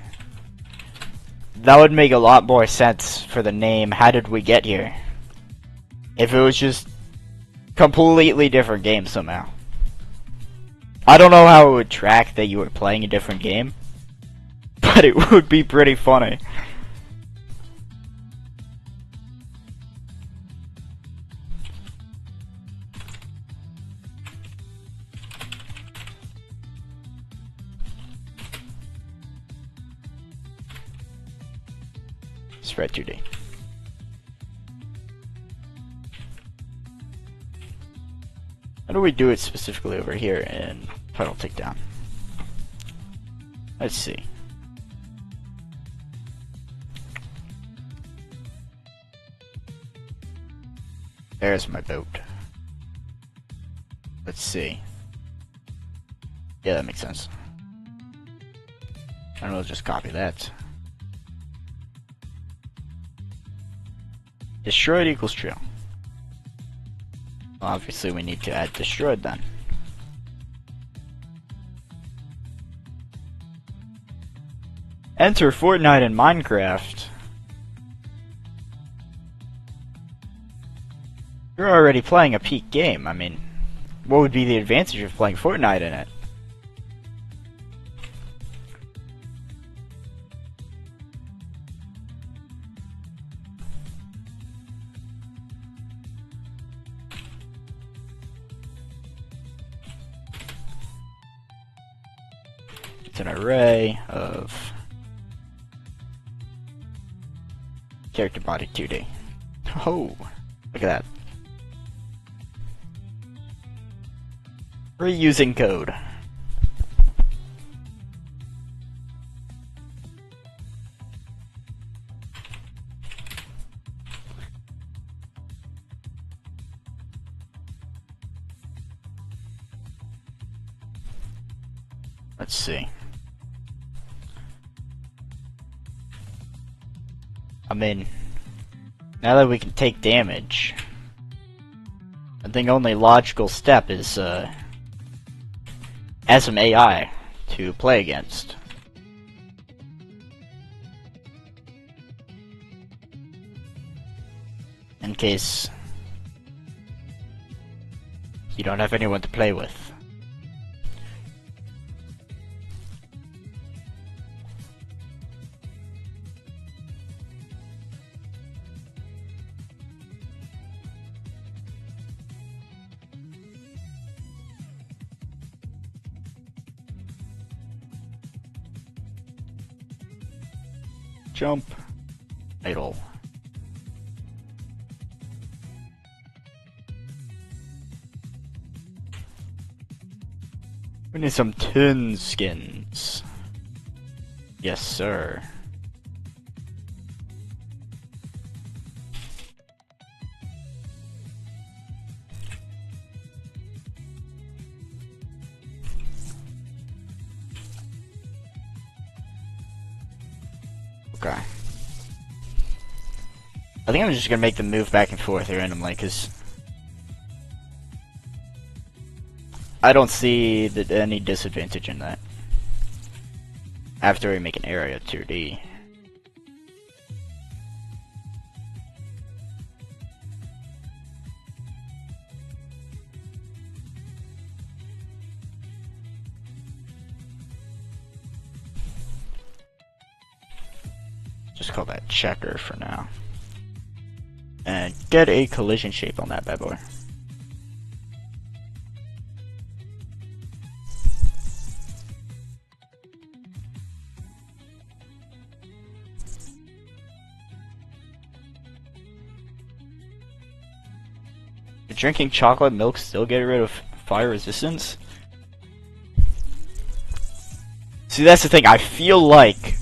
that would make a lot more sense for the name How Did We Get Here? If it was just completely different game somehow. I don't know how it would track that you were playing a different game, but it would be pretty funny. Spread 2D. How do we do it specifically over here in Puddle Takedown? Let's see. There's my boat. Let's see. Yeah, that makes sense. And we'll just copy that. Destroyed equals true. Well, obviously we need to add destroyed then. Enter Fortnite and Minecraft. You're already playing a peak game. I mean, what would be the advantage of playing Fortnite in it? It's an array of character body 2D. Oh, look at that. Reusing code. Let's see. I mean, now that we can take damage, I think only logical step is add some AI to play against. In case you don't have anyone to play with. Jump. Idle. We need some tin skins. Yes, sir. Okay. I think I'm just gonna make them move back and forth randomly, because I don't see any disadvantage in that. After we make an area 2D. Just call that checker for now. And get a collision shape on that bad boy. Did drinking chocolate milk still get rid of fire resistance? See, that's the thing. I feel like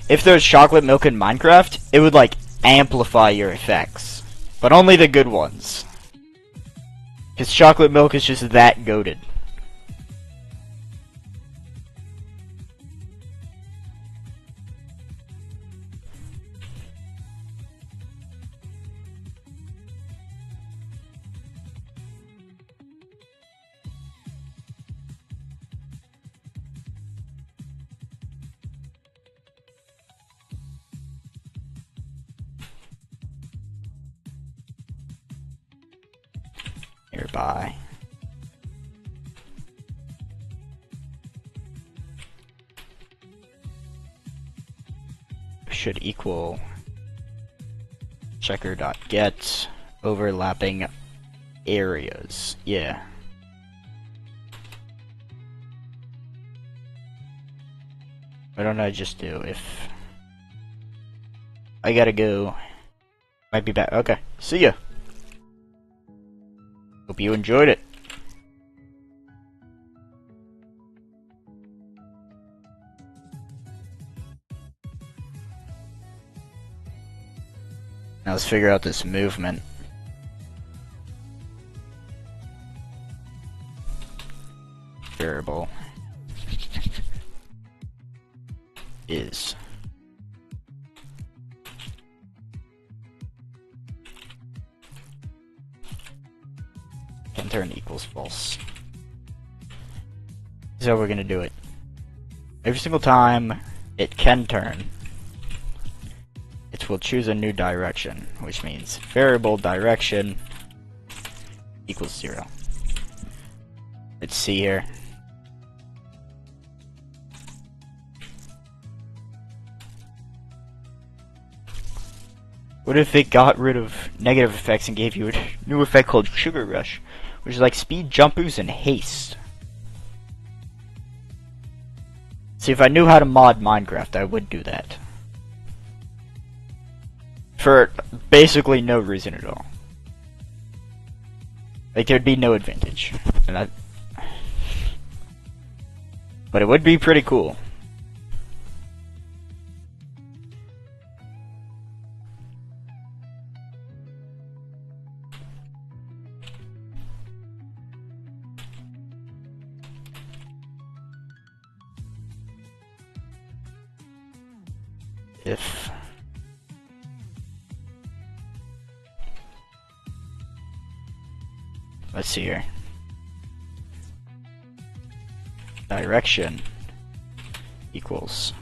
if there's chocolate milk in Minecraft, it would like amplify your effects. But only the good ones. Because chocolate milk is just that goated. Nearby. Should equal checker.get overlapping areas. Yeah. Why don't I just do if I gotta go? Might be back. Okay. See ya. Hope you enjoyed it. Now let's figure out this movement. Variable is can turn equals false. This is how we're gonna do it. Every single time it can turn, it will choose a new direction, which means variable direction equals 0. Let's see here. What if it got rid of negative effects and gave you a new effect called Sugar Rush, which is like speed, jump boost, and haste? See, if I knew how to mod Minecraft, I would do that. For basically no reason at all. Like, there'd be no advantage. But it would be pretty cool. If let's see here. Direction equals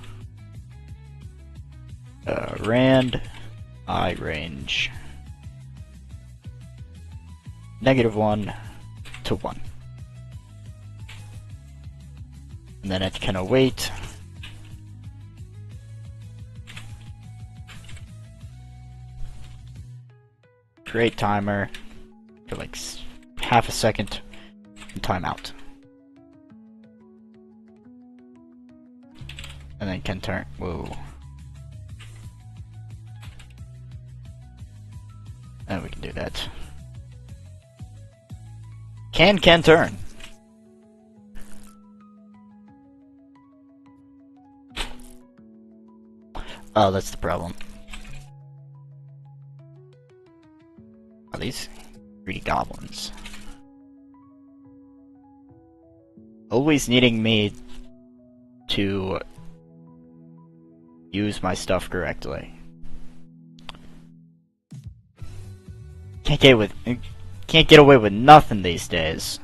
rand I range -1 to 1. And then it can await create timer for like half a second and timeout. And then can turn. Whoa. And we can do that. Can turn. Oh, that's the problem. Are these greedy goblins always needing me to use my stuff correctly? Can't get away with nothing these days.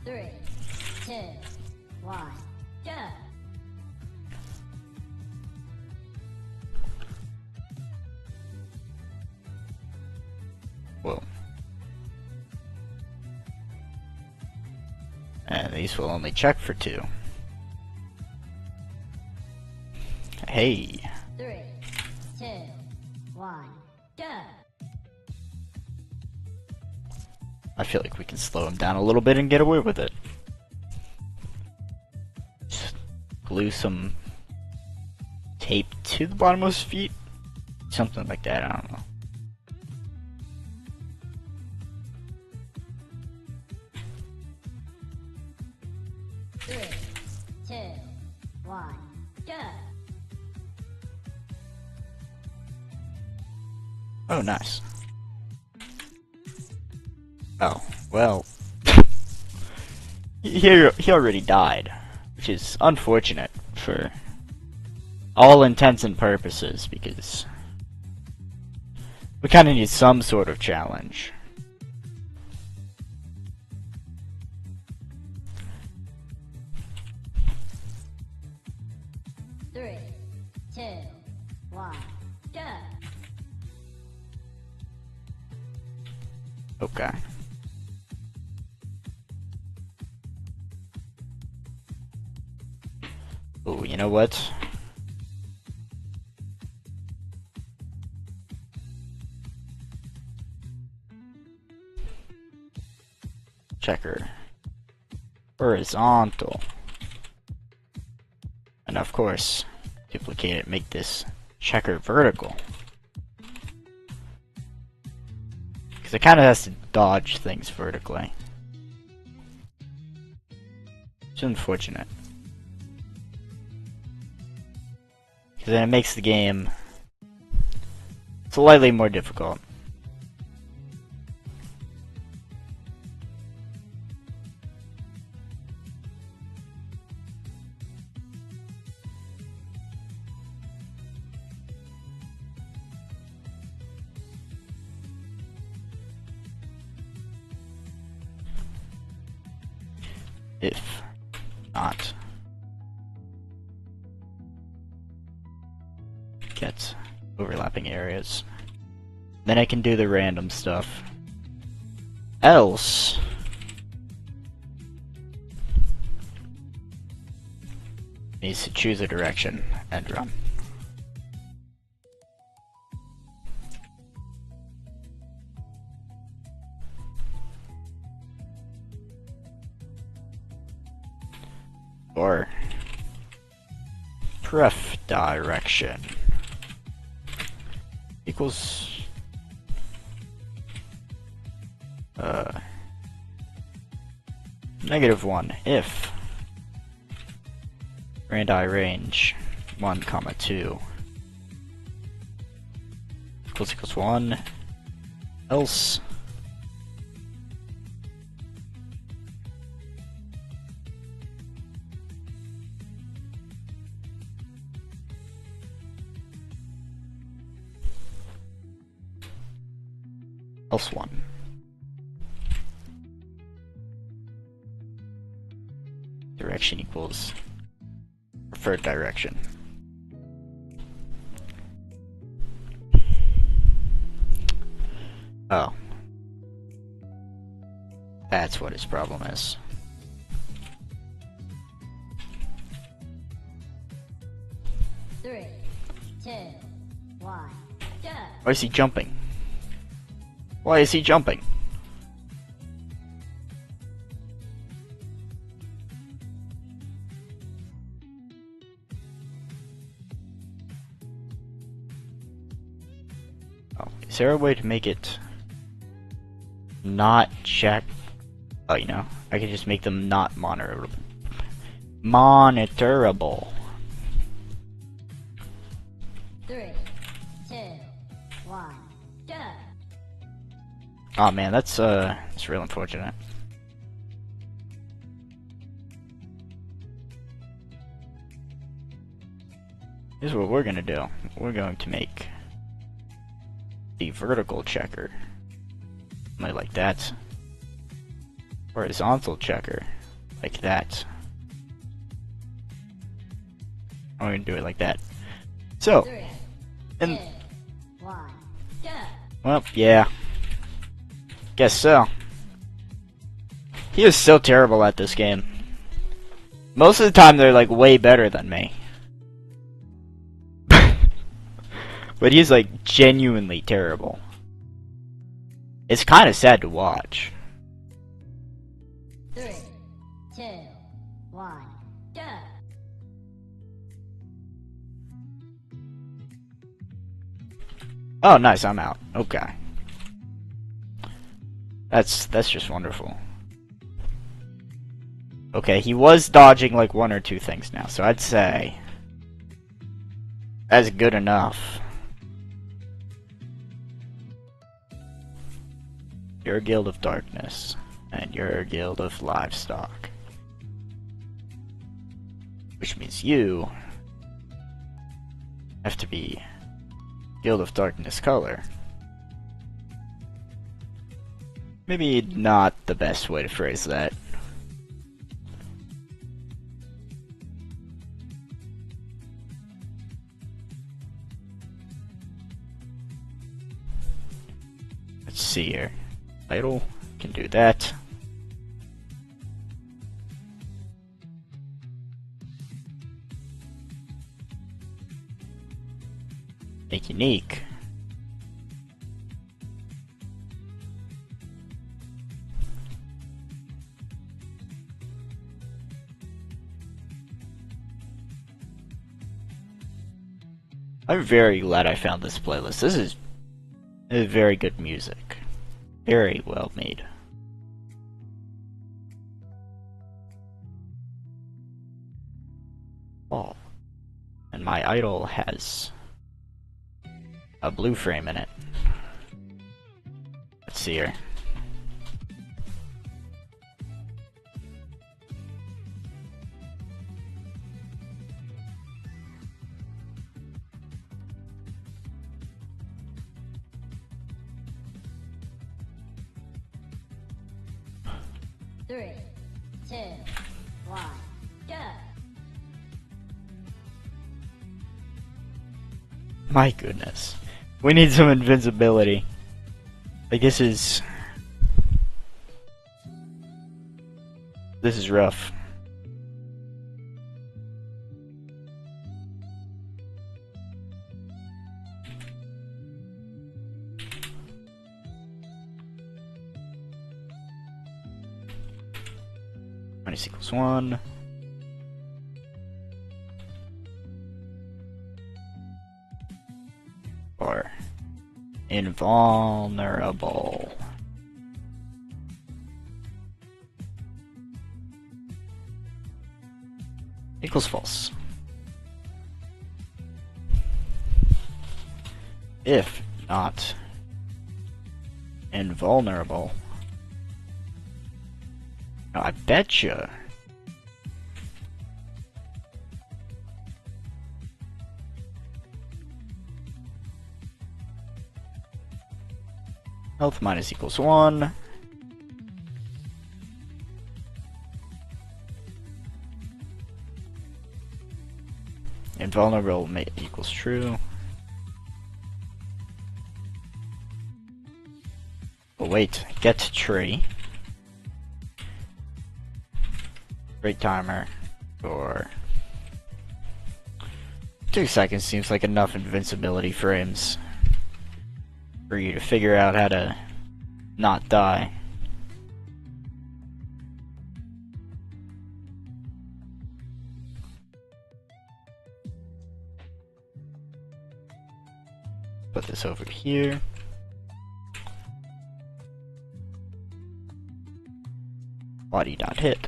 3, 2, 1, go! Whoa. And these will only check for 2. I Hey. 3, 2, 1, go! I feel like we can slow him down a little bit and get away with it. Just glue some tape to the bottom of his feet. Something like that, I don't know. Three, two, one, go! Oh, nice. Oh, well. he already died, which is unfortunate for all intents and purposes, because we kind of need some sort of challenge. Three, two, one, go! Okay. Oh, you know what? Checker. Horizontal. And of course, duplicate it, make this checker vertical. Because it kind of has to dodge things vertically. It's unfortunate. Because then it makes the game slightly more difficult. If not, get overlapping areas. Then I can do the random stuff. Else, needs to choose a direction and run. Or pref direction equals -1 if randi range 1, 2 equals 1, else else 1. Direction equals preferred direction. Oh. That's what his problem is. Three, two, one, go! Why is he jumping? Why is he jumping? Oh, is there a way to make it not check? Oh, you know, I can just make them not monitorable. Monitorable. 3, 2, 1, go! Oh man, that's real unfortunate. Here's what we're gonna do. We're going to make the vertical checker. Like that. Horizontal checker. Like that. I'm gonna do it like that. So, 3, and 2, 1, go! well, yeah. Guess so. He is so terrible at this game. Most of the time they're like way better than me. But he's like genuinely terrible. It's kind of sad to watch. 3, 2, 1, go! Oh, nice, I'm out. Okay. That's just wonderful. Okay, he was dodging like one or two things now, so I'd say that's good enough. You're a guild of darkness, and you're a guild of livestock. Which means you have to be guild of darkness color. Maybe not the best way to phrase that. Let's see here. Idle can do that. Make unique. I'm very glad I found this playlist. This is very good music. Very well made. Oh. And my idol has a blue frame in it. Let's see here. Three, two, one, go! My goodness. We need some invincibility. Like, this is rough. Minus equals 1. Or invulnerable. Equals false. If not invulnerable. No, I betcha. Health minus equals 1. Invulnerable equals true. But wait, get tree. Great timer for 2 seconds seems like enough invincibility frames for you to figure out how to not die. Put this over here. Body dot hit.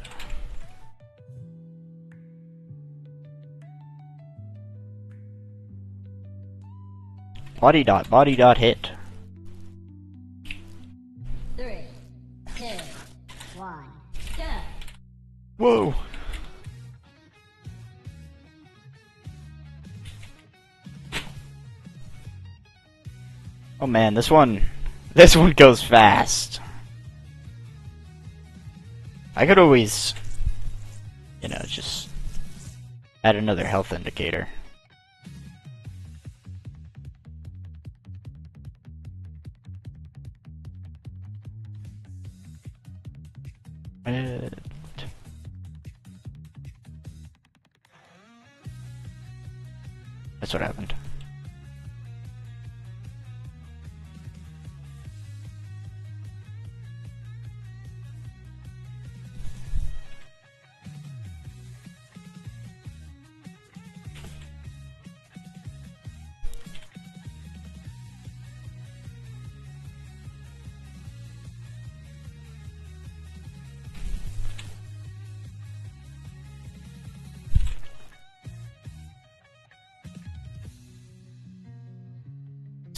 Body dot hit. 3, 2, 1, go! Whoa. Oh man, this one goes fast. I could always, just add another health indicator. That's what happened.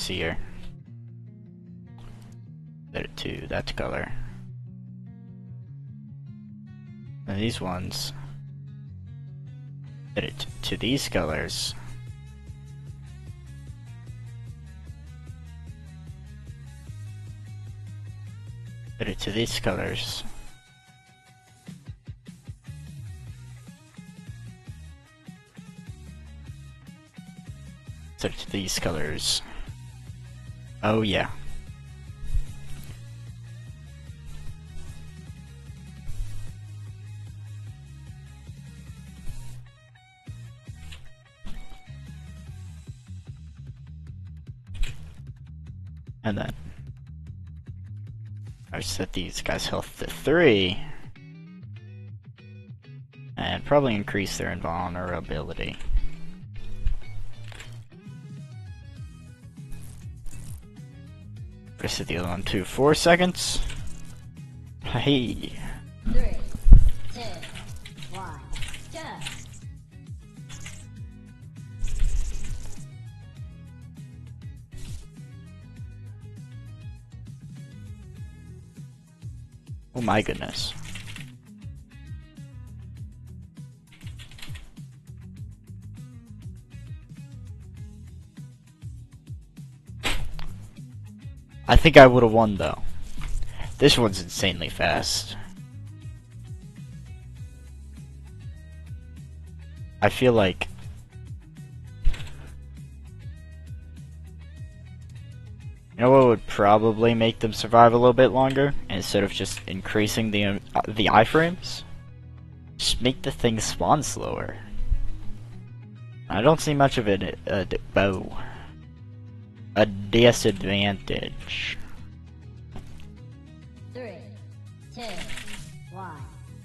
see here. Set it to that color. And these ones, set it to these colors. Set it to these colors. Set it to these colors. Oh yeah. And then I set these guys' health to 3 and probably increase their invulnerability. I set the other one to 4 seconds. Hey. 3, 2, 1, go! Oh my goodness. I think I would have won though. This one's insanely fast. I feel like you know what would probably make them survive a little bit longer instead of just increasing the iframes? Just make the thing spawn slower. I don't see much of it a disadvantage. 3, 2, 1,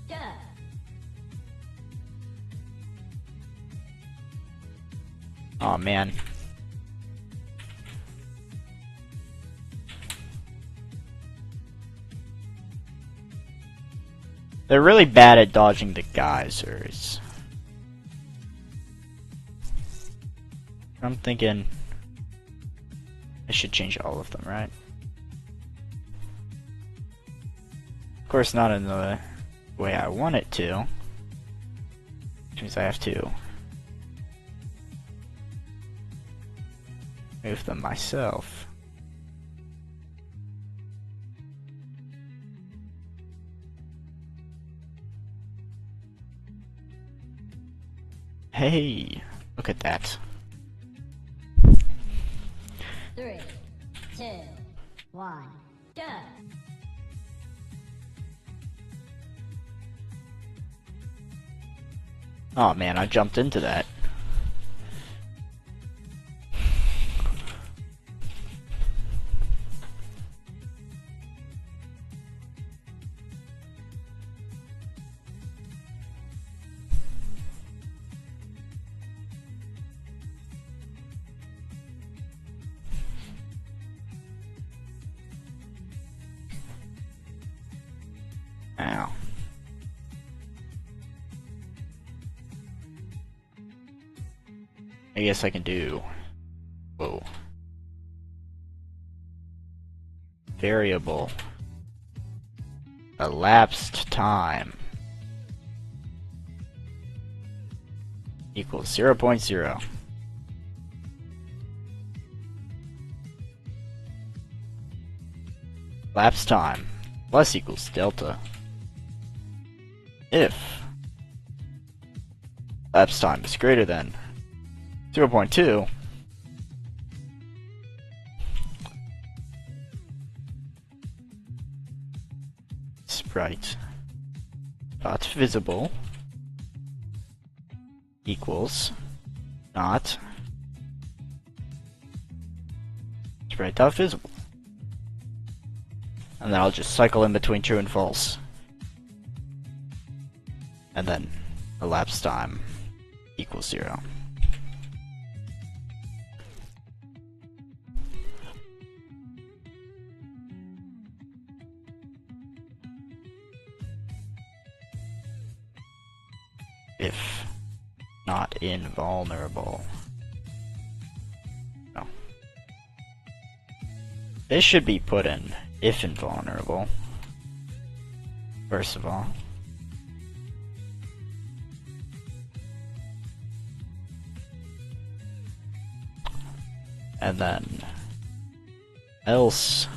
go! Oh man. They're really bad at dodging the geysers. I'm thinking I should change all of them, right? Of course not in the way I want it to. Which means I have to move them myself. Hey, look at that. 3, 2, 1, go! Oh man, I jumped into that. Ow. I guess I can do... Whoa. Variable. Elapsed time. Equals 0.0. Elapsed time. Plus equals delta. If elapsed time is greater than 0.2, sprite dot visible equals not sprite dot visible, and then I'll just cycle in between true and false. And then elapsed time equals 0. If not invulnerable. No. This should be put in if invulnerable. First of all. And then else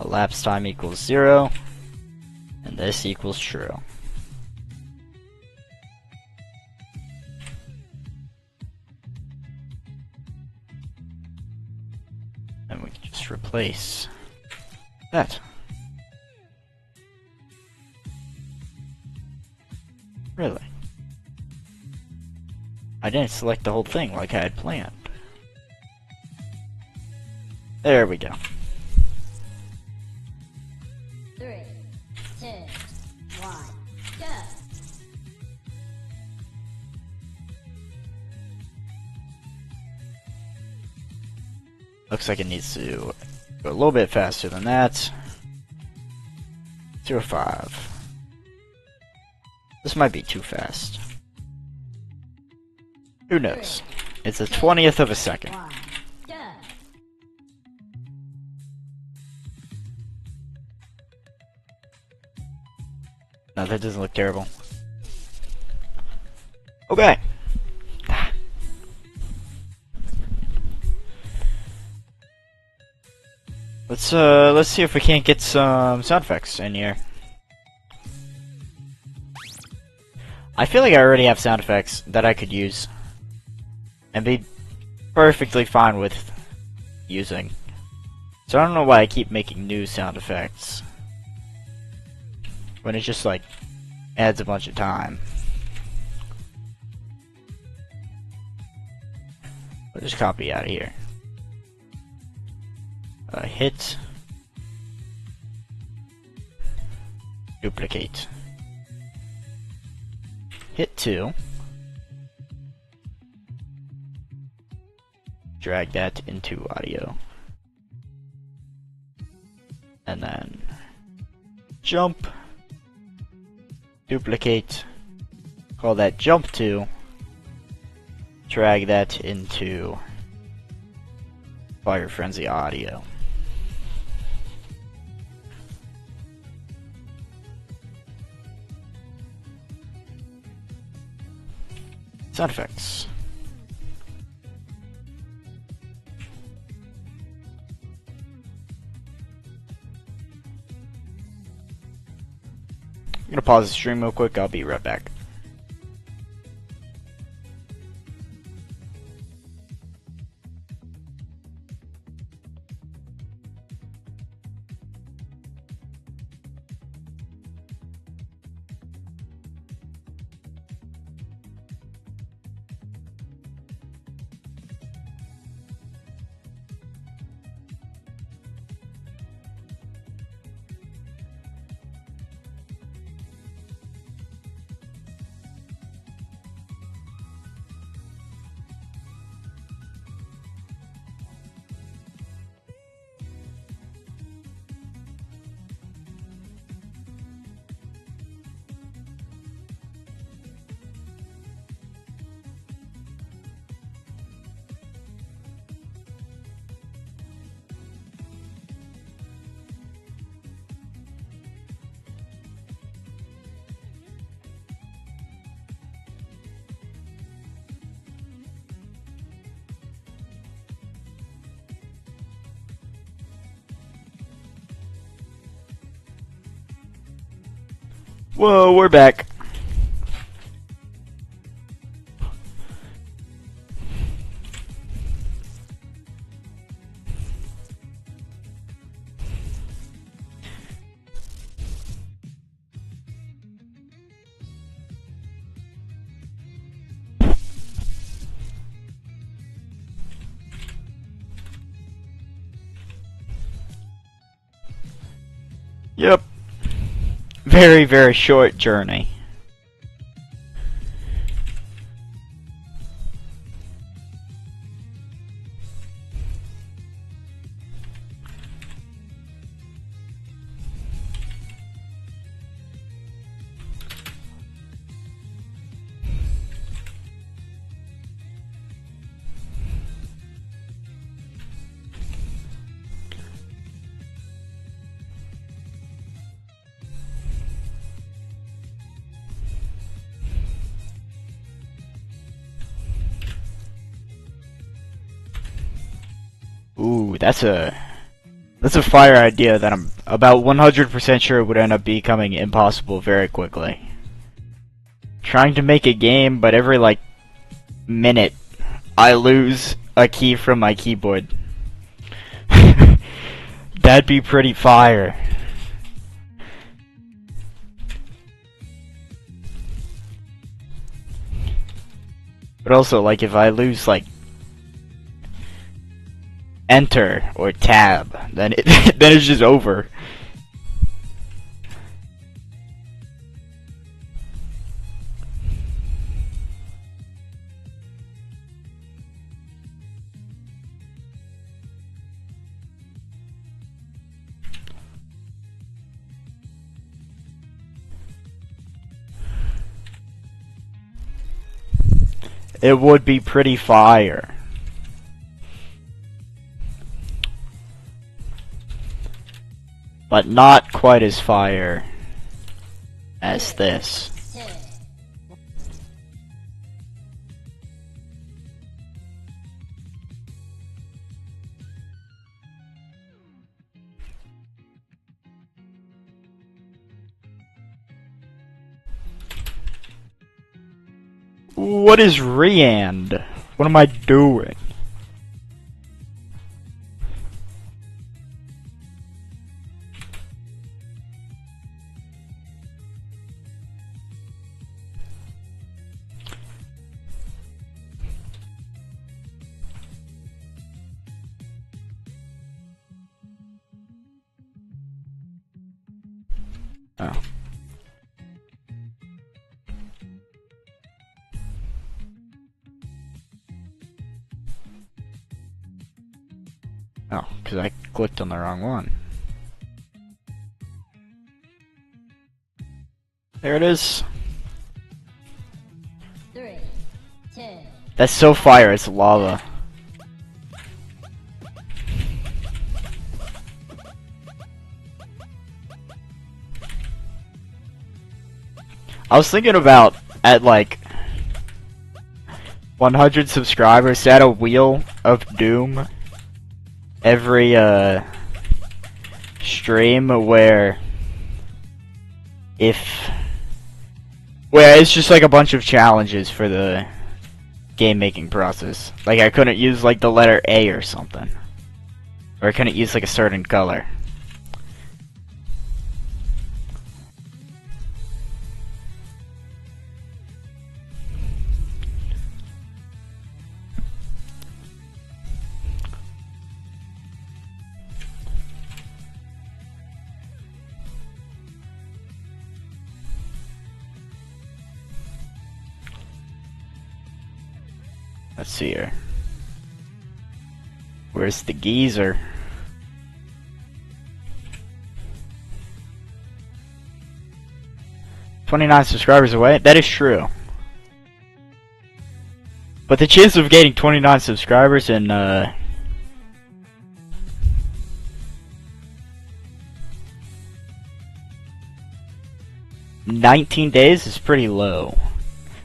elapsed time equals 0 and this equals true. And we can just replace that. Really? I didn't select the whole thing like I had planned. There we go. 3, 2, 1, go! Looks like it needs to go a little bit faster than that. 0.5. This might be too fast. Who knows? It's a 20th of a second. 1, go! No, that doesn't look terrible. Okay. Let's see if we can't get some sound effects in here. I feel like I already have sound effects that I could use and be perfectly fine with using. So I don't know why I keep making new sound effects when it just like adds a bunch of time. I'll just copy out of here. Hit, duplicate, hit 2, drag that into audio, and then jump, duplicate, call that jump 2, drag that into Fire Frenzy audio. Sound effects. I'm gonna pause the stream real quick, I'll be right back. Whoa, we're back. Yep. Very, very short journey. Ooh, that's a fire idea that I'm about 100% sure would end up becoming impossible very quickly. Trying to make a game, but every like minute I lose a key from my keyboard. That'd be pretty fire. But also, like, if I lose, like, enter or tab, then then it's just over. It would be pretty fire. But not quite as fire as this. What is Riand? What am I doing? Oh. Oh, because I clicked on the wrong one. There it is. 3, 2. That's so fire, it's lava. I was thinking about, at like 100 subscribers, set a wheel of doom every stream where it's just like a bunch of challenges for the game making process. Like I couldn't use like the letter A or something, or I couldn't use like a certain color. Let's see here. Where's the geezer? "29 subscribers away." That is true. But the chance of getting 29 subscribers in 19 days is pretty low.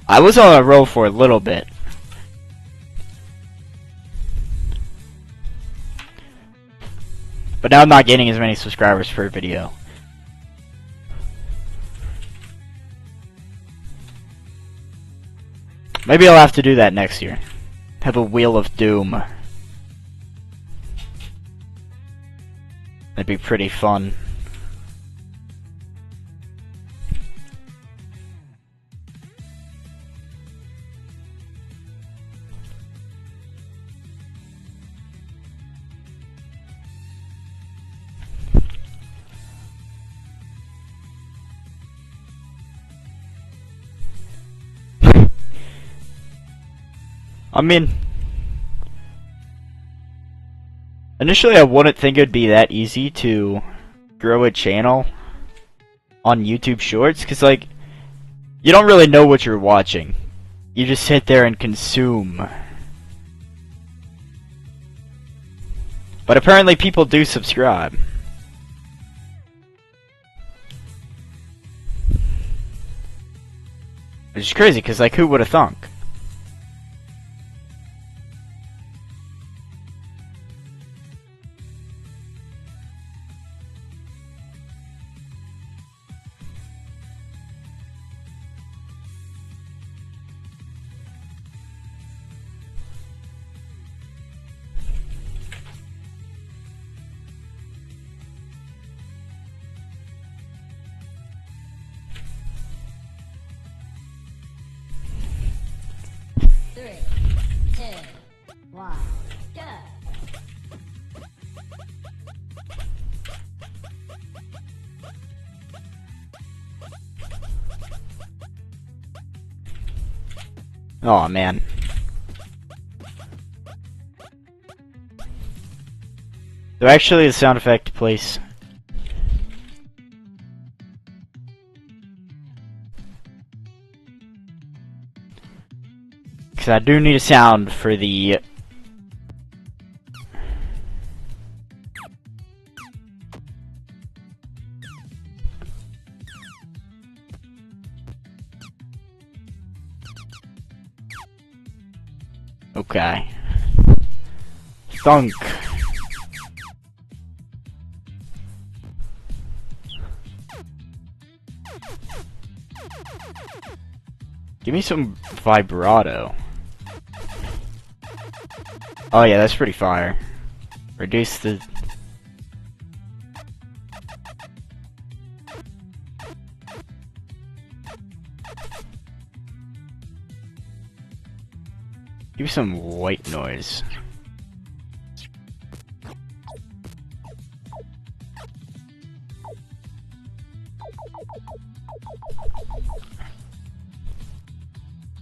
I was on a roll for a little bit. But now I'm not getting as many subscribers per video. Maybe I'll have to do that next year. Have a Wheel of Doom. That'd be pretty fun. I mean, initially I wouldn't think it'd be that easy to grow a channel on YouTube Shorts, because like, you don't really know what you're watching. You just sit there and consume. But apparently people do subscribe. Which is crazy, because like, who would have thunk? one, go. Oh man. So actually the sound effect place. Because I do need a sound for the... Okay. Thunk. Give me some vibrato. Oh yeah, that's pretty fire. Reduce the... Give me some white noise.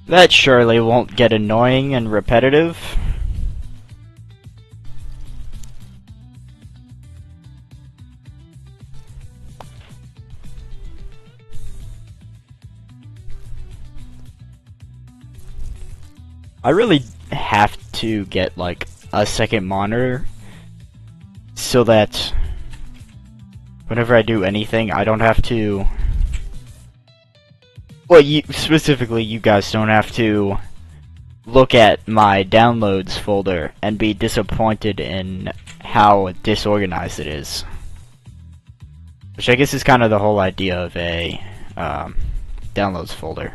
That surely won't get annoying and repetitive. I really have to get like a second monitor so that whenever I do anything I don't have to, well, specifically you guys don't have to look at my downloads folder and be disappointed in how disorganized it is. Which I guess is kind of the whole idea of a downloads folder.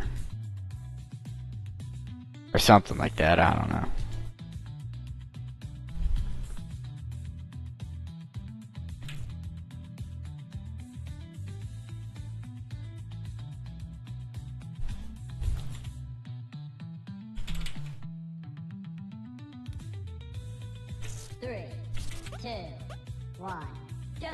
Or something like that, I don't know. Three, two, one, go.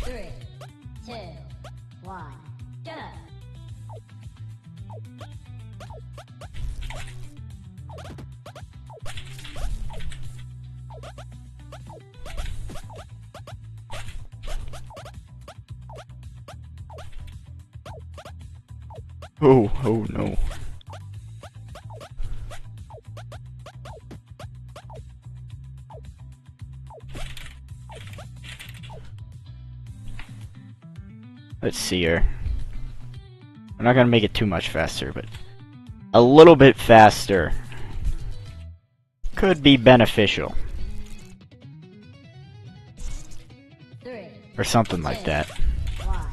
Three, two, one, go. Oh no. Let's see here. I'm not gonna make it too much faster, but a little bit faster could be beneficial. Three, Or something like that. one,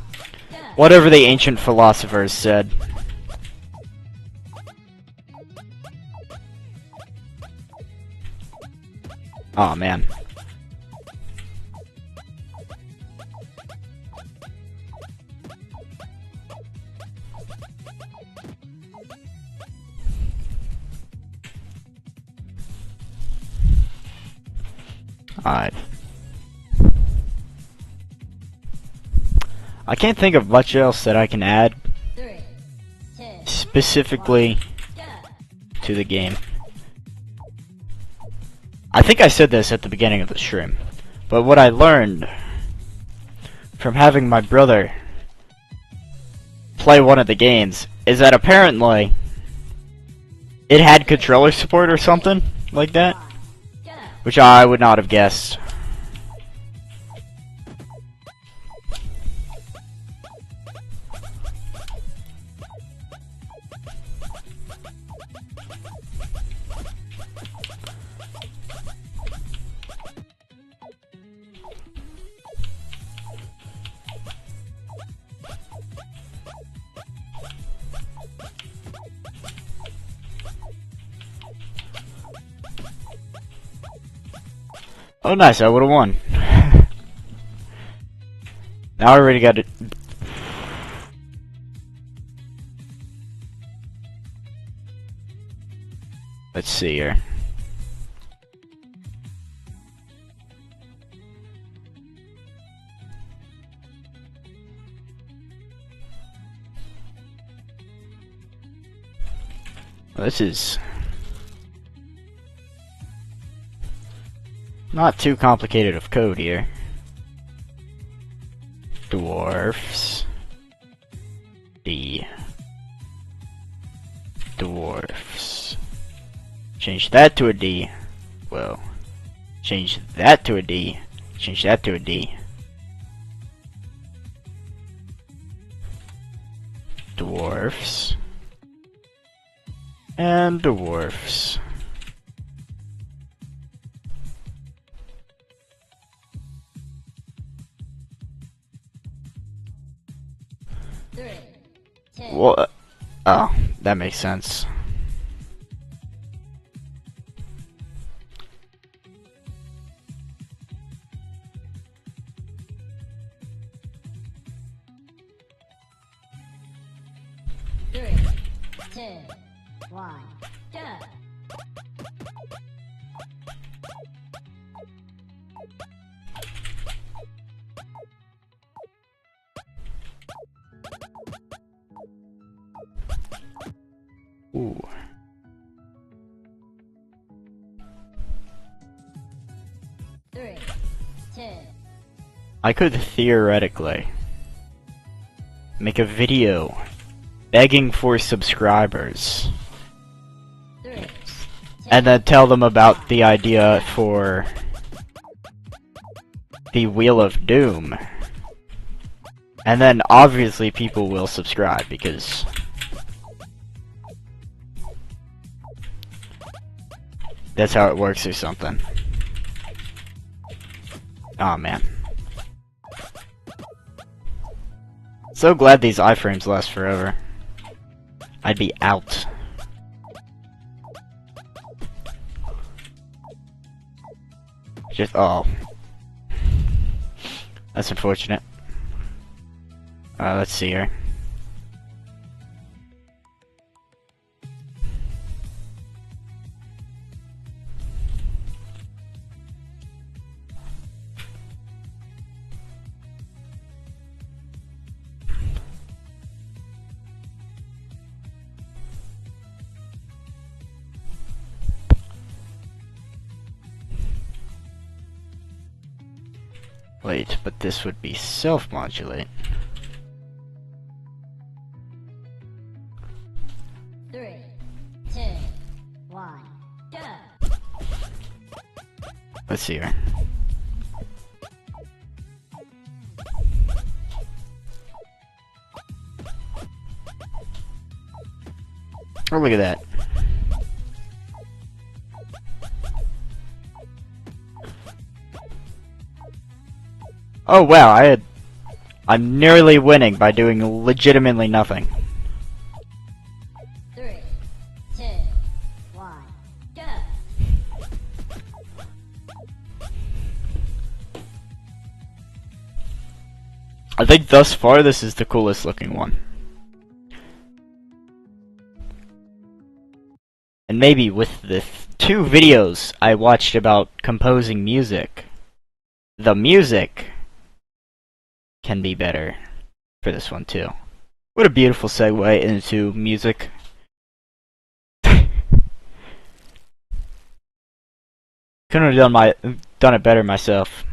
go. Whatever the ancient philosophers said. Aw, man. Alright. I can't think of much else that I can add Three, two, specifically go. to the game. I think I said this at the beginning of the stream, but what I learned from having my brother play one of the games is that apparently it had controller support or something like that, One, go. which I would not have guessed. Oh, nice, I would've won. Now I already got it. Let's see here. This is not too complicated of code here. Dwarfs. D. Dwarfs. Change that to a D. Well, change that to a D. Change that to a D. Dwarfs. And dwarfs. Three, two, What? Oh, that makes sense. three, two, one, go. Ooh. Three, two, I could theoretically make a video begging for subscribers three, two, and then tell them about the idea for the Wheel of Doom. And then obviously people will subscribe because that's how it works or something. Aw, man. So glad these iframes last forever. I'd be out. Just, oh. That's unfortunate. Let's see here. Wait, but this would be self-modulate. three, two, one, go. Let's see here. Oh, look at that. Oh wow, I'm nearly winning by doing legitimately nothing. Three, two, one, go. I think thus far this is the coolest looking one. And maybe with the two videos I watched about composing music, the music can be better for this one too. What a beautiful segue into music. Couldn't have done it better myself.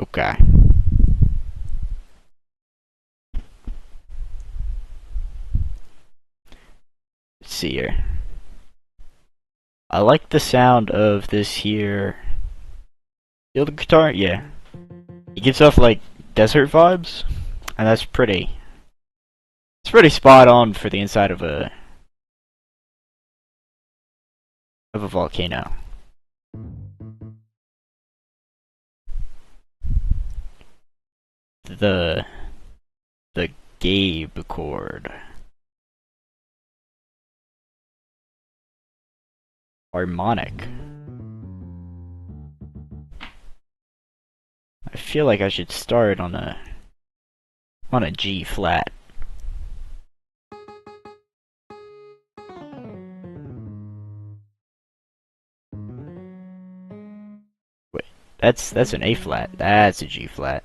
Okay. Let's see here. I like the sound of this here. Feel the guitar? Yeah. It gives off like desert vibes, and that's pretty. It's pretty spot on for the inside of a volcano. the Gabe chord. Harmonic. I feel like I should start on a G flat. Wait, that's an A flat. That's a G flat.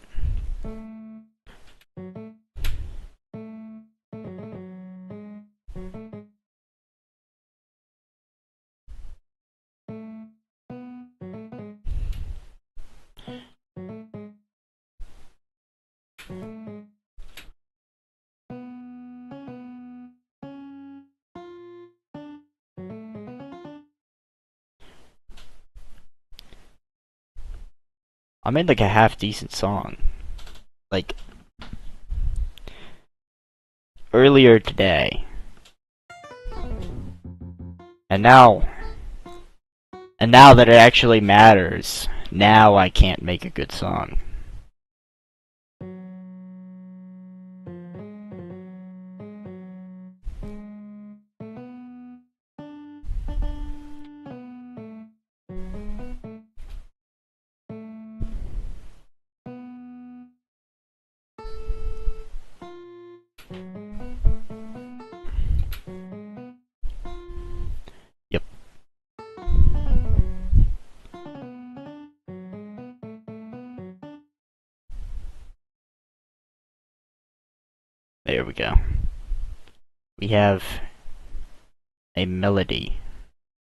I made like a half decent song. Like earlier today. And now that it actually matters, now I can't make a good song. Yep. There we go. We have a melody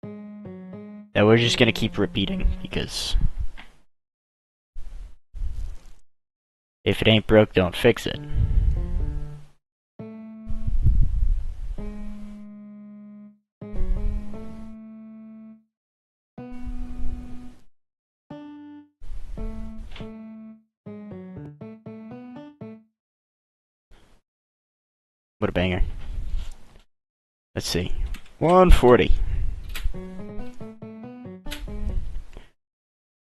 that we're just gonna keep repeating because if it ain't broke, don't fix it. What a banger. Let's see. 140.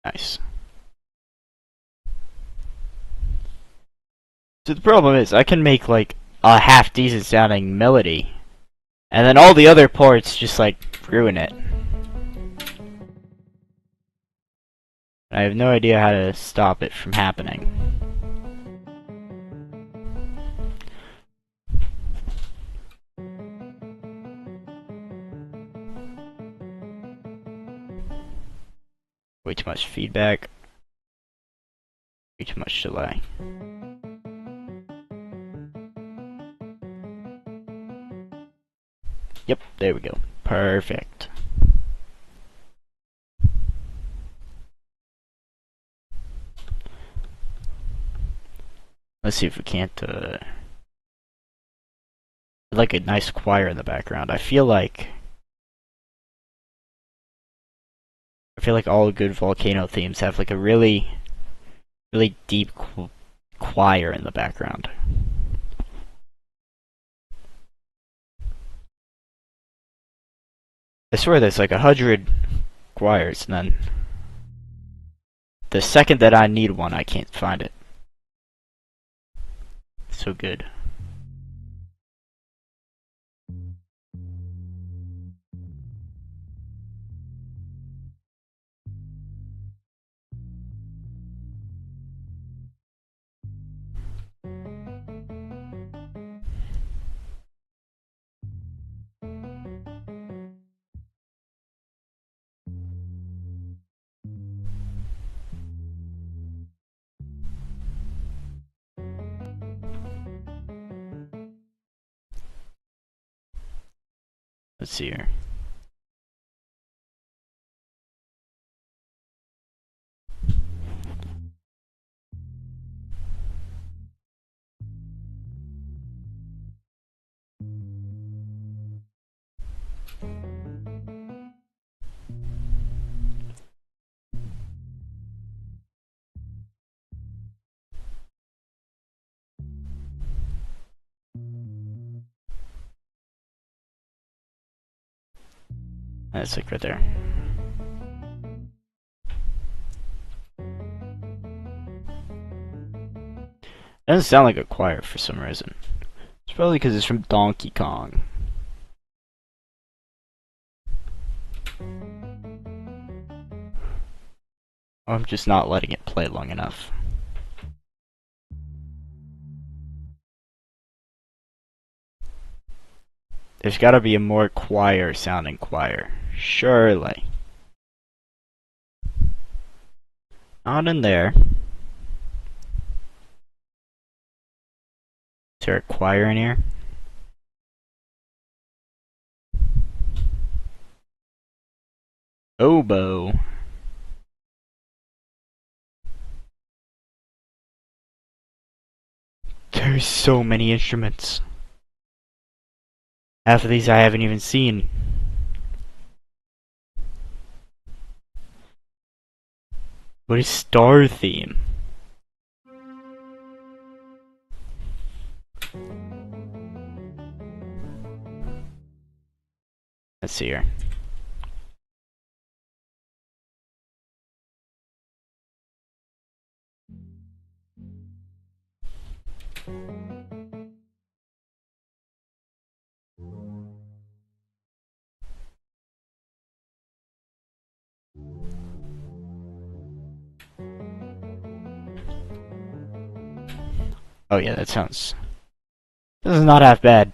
Nice. So the problem is, I can make like a half decent sounding melody, and then all the other parts just like ruin it. I have no idea how to stop it from happening. Way too much feedback. Way too much delay. Yep, there we go. Perfect. Let's see if we can't, like a nice choir in the background. I feel like all good volcano themes have like a really deep choir in the background. I swear there's like 100 choirs, and then the second that I need one, I can't find it. So good. Let's see here. That's like right there. It doesn't sound like a choir for some reason. It's probably because it's from Donkey Kong. Or I'm just not letting it play long enough. There's gotta be a more choir sounding choir. Surely. Not in there. Is there a choir in here? Oboe. There's so many instruments. Half of these I haven't even seen. What is Star Theme? Let's see here. Oh yeah, that sounds... This is not half bad.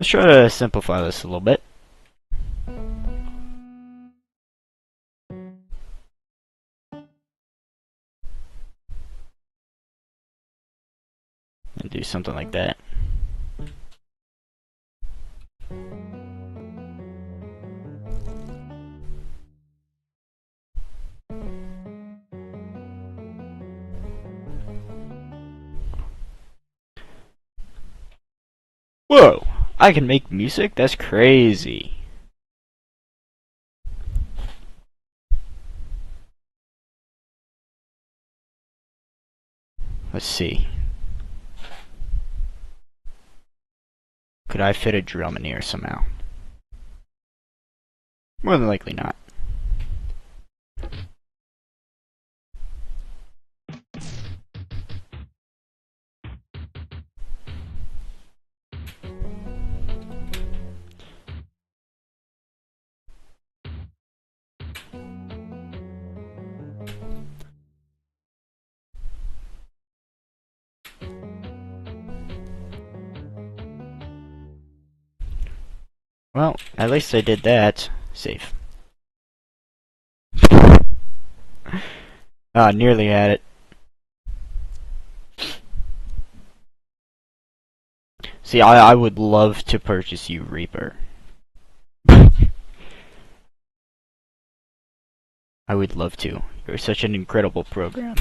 Let's try to simplify this a little bit. And do something like that. Whoa! I can make music? That's crazy. Let's see. Could I fit a drum in here somehow? More than likely not. Well, at least I did that. Safe. Ah, nearly had it. See, I would love to purchase you Reaper. I would love to. You're such an incredible program.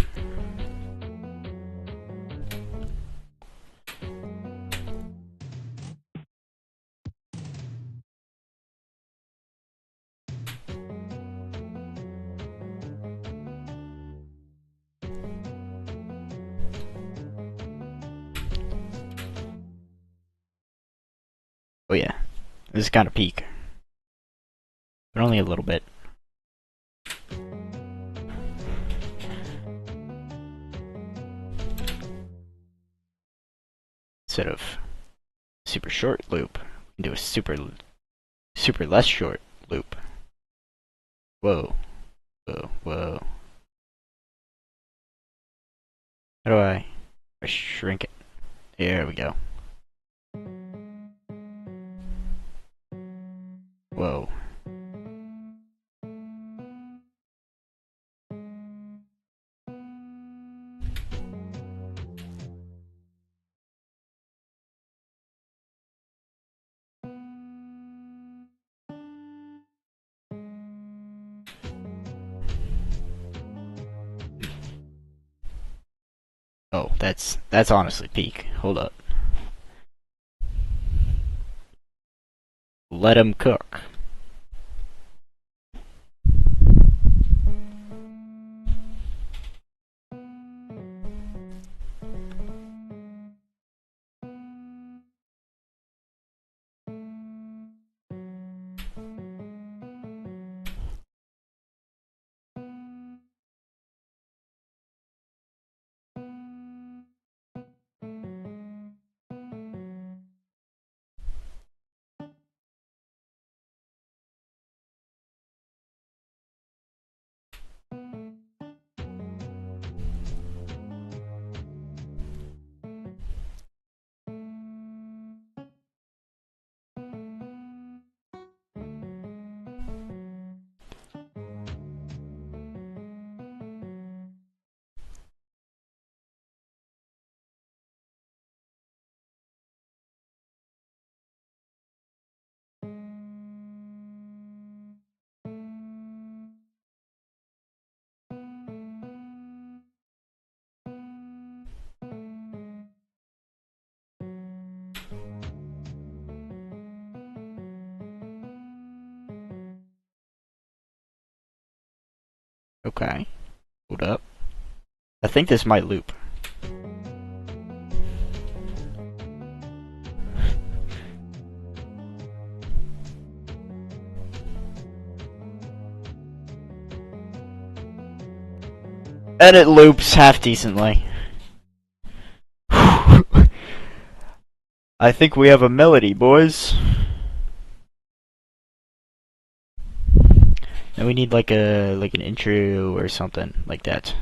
Oh yeah, this is kind of peak. But only a little bit. Instead of super short loop, we can do a super less short loop. Whoa, whoa, whoa. How do I shrink it? There we go. Whoa. Oh, that's honestly peak. Hold up. Let him cook. Okay. Hold up. I think this might loop. And it loops half decently. I think we have a melody, boys. And we need like an intro or something like that.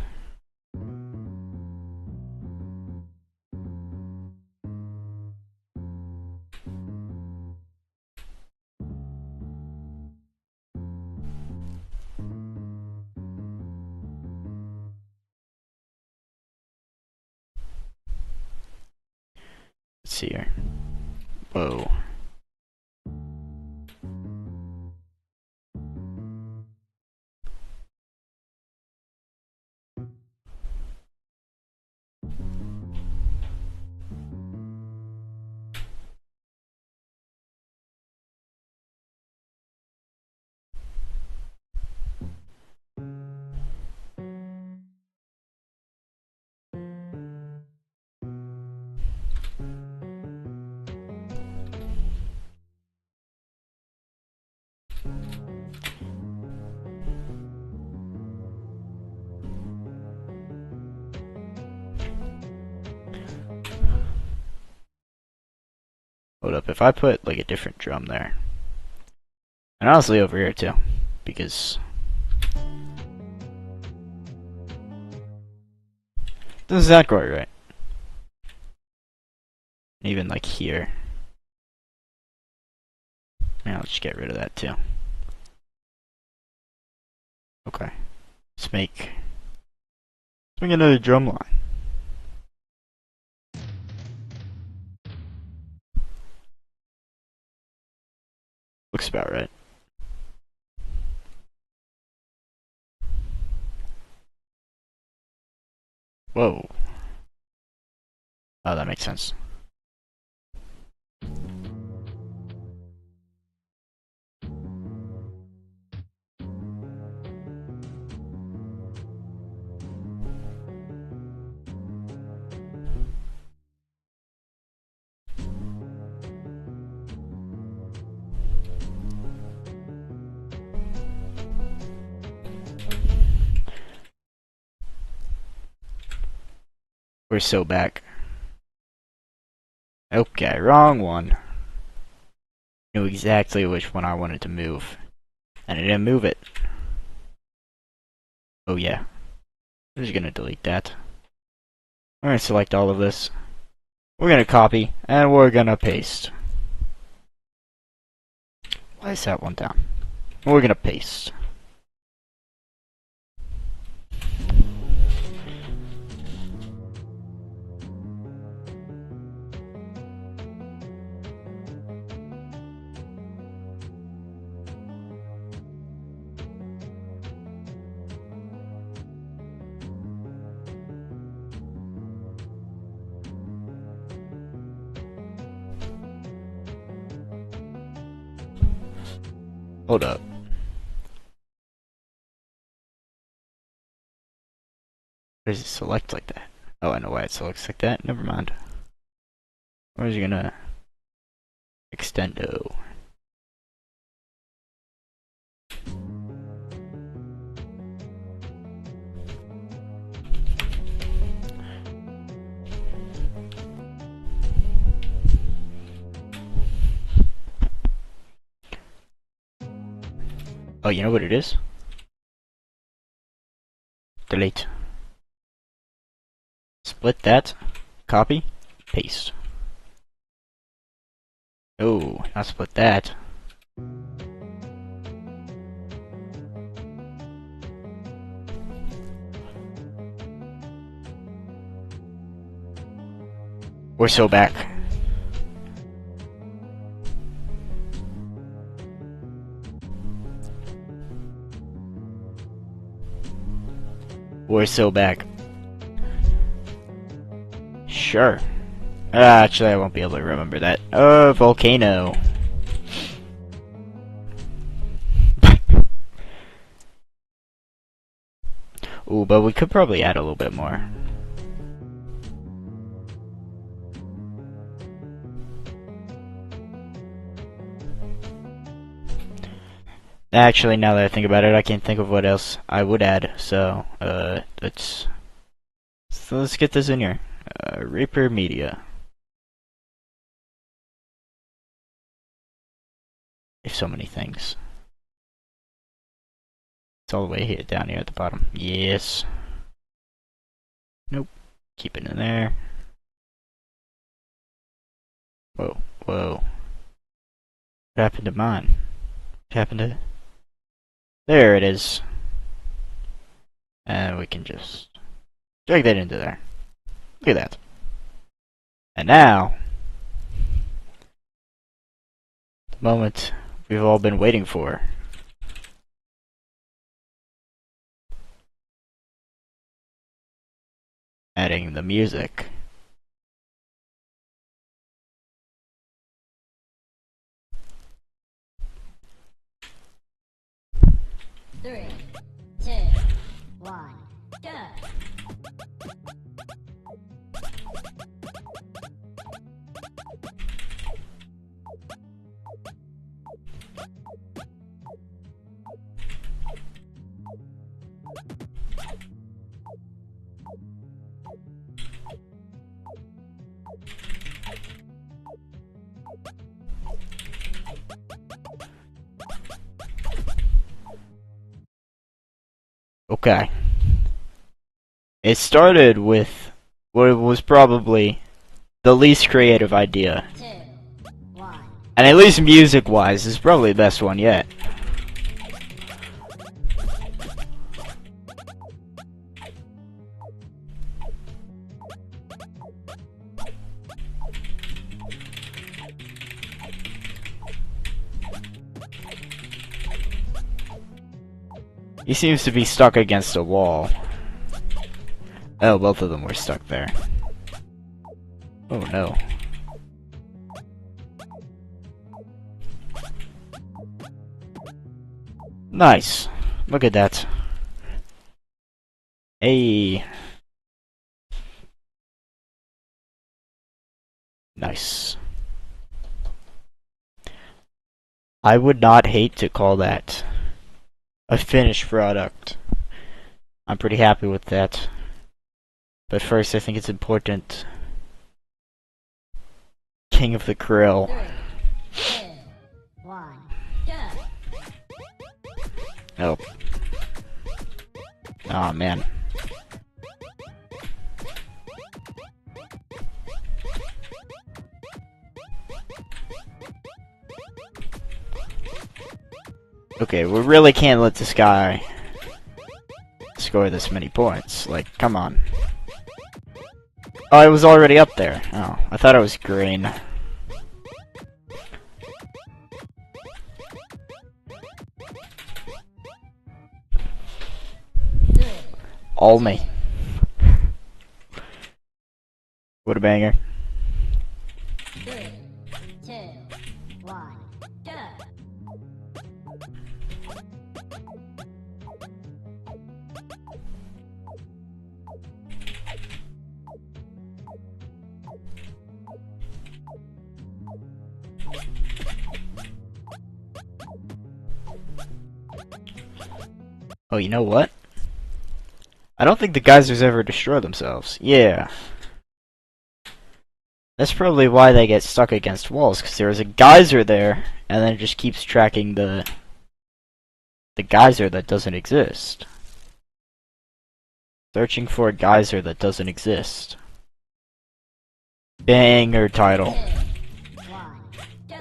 Let's see here. Whoa. Hold up, if I put like a different drum there. And honestly over here too. Because doesn't sound quite right. Even like here. Yeah, let's just get rid of that too. Okay. Let's make another drum line. Looks about right. Whoa. Oh, that makes sense. We're so back. Okay, wrong one. Knew exactly which one I wanted to move. And I didn't move it. Oh yeah. I'm just gonna delete that. We're gonna select all of this. We're gonna copy, and we're gonna paste. Why is that one down? We're gonna paste. Hold up. Why does it select like that? Oh, I know why it selects like that. Never mind. Where's it gonna extendo? Oh, you know what it is? Delete. Split that. Copy. Paste. Oh, not split that. We're so back. We're so back. Sure. Actually, I won't be able to remember that. Volcano. Ooh, but we could probably add a little bit more. Actually, now that I think about it, I can't think of what else I would add. So, let's get this in here. Reaper Media. There's so many things. It's all the way here, down here at the bottom. Yes. Nope. Keep it in there. Whoa, whoa. What happened to mine? What happened to... There it is. And we can just drag that into there. Look at that. And now, the moment we've all been waiting for. Adding the music. Three, two, one, go. Okay. It started with what was probably the least creative idea. 2, 1. And at least music-wise, is probably the best one yet. He seems to be stuck against a wall. Oh, both of them were stuck there. Oh no. Nice. Look at that. Hey. Nice. I would not hate to call that a finished product. I'm pretty happy with that. But first, I think it's important. King of the Krill. 3, 2, 1, go. Nope. Aw, man. Okay, we really can't let this guy score this many points. Like, come on. Oh, I was already up there. Oh, I thought I was green. All me. What a banger. 3, 2, 1, go. Oh, you know what? I don't think the geysers ever destroy themselves. Yeah. That's probably why they get stuck against walls, because there's a geyser there, and then it just keeps tracking the geyser that doesn't exist. Searching for a geyser that doesn't exist. Banger title. 2, 1, go.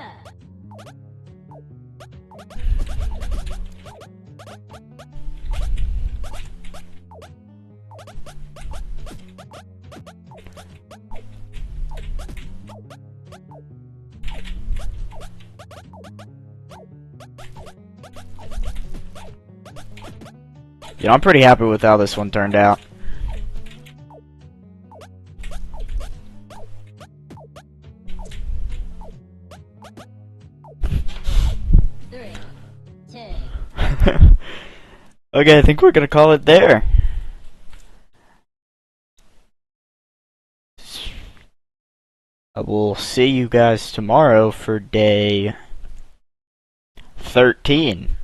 You know, I'm pretty happy with how this one turned out. Three, two. Okay, I think we're gonna call it there. I will see you guys tomorrow for day 13.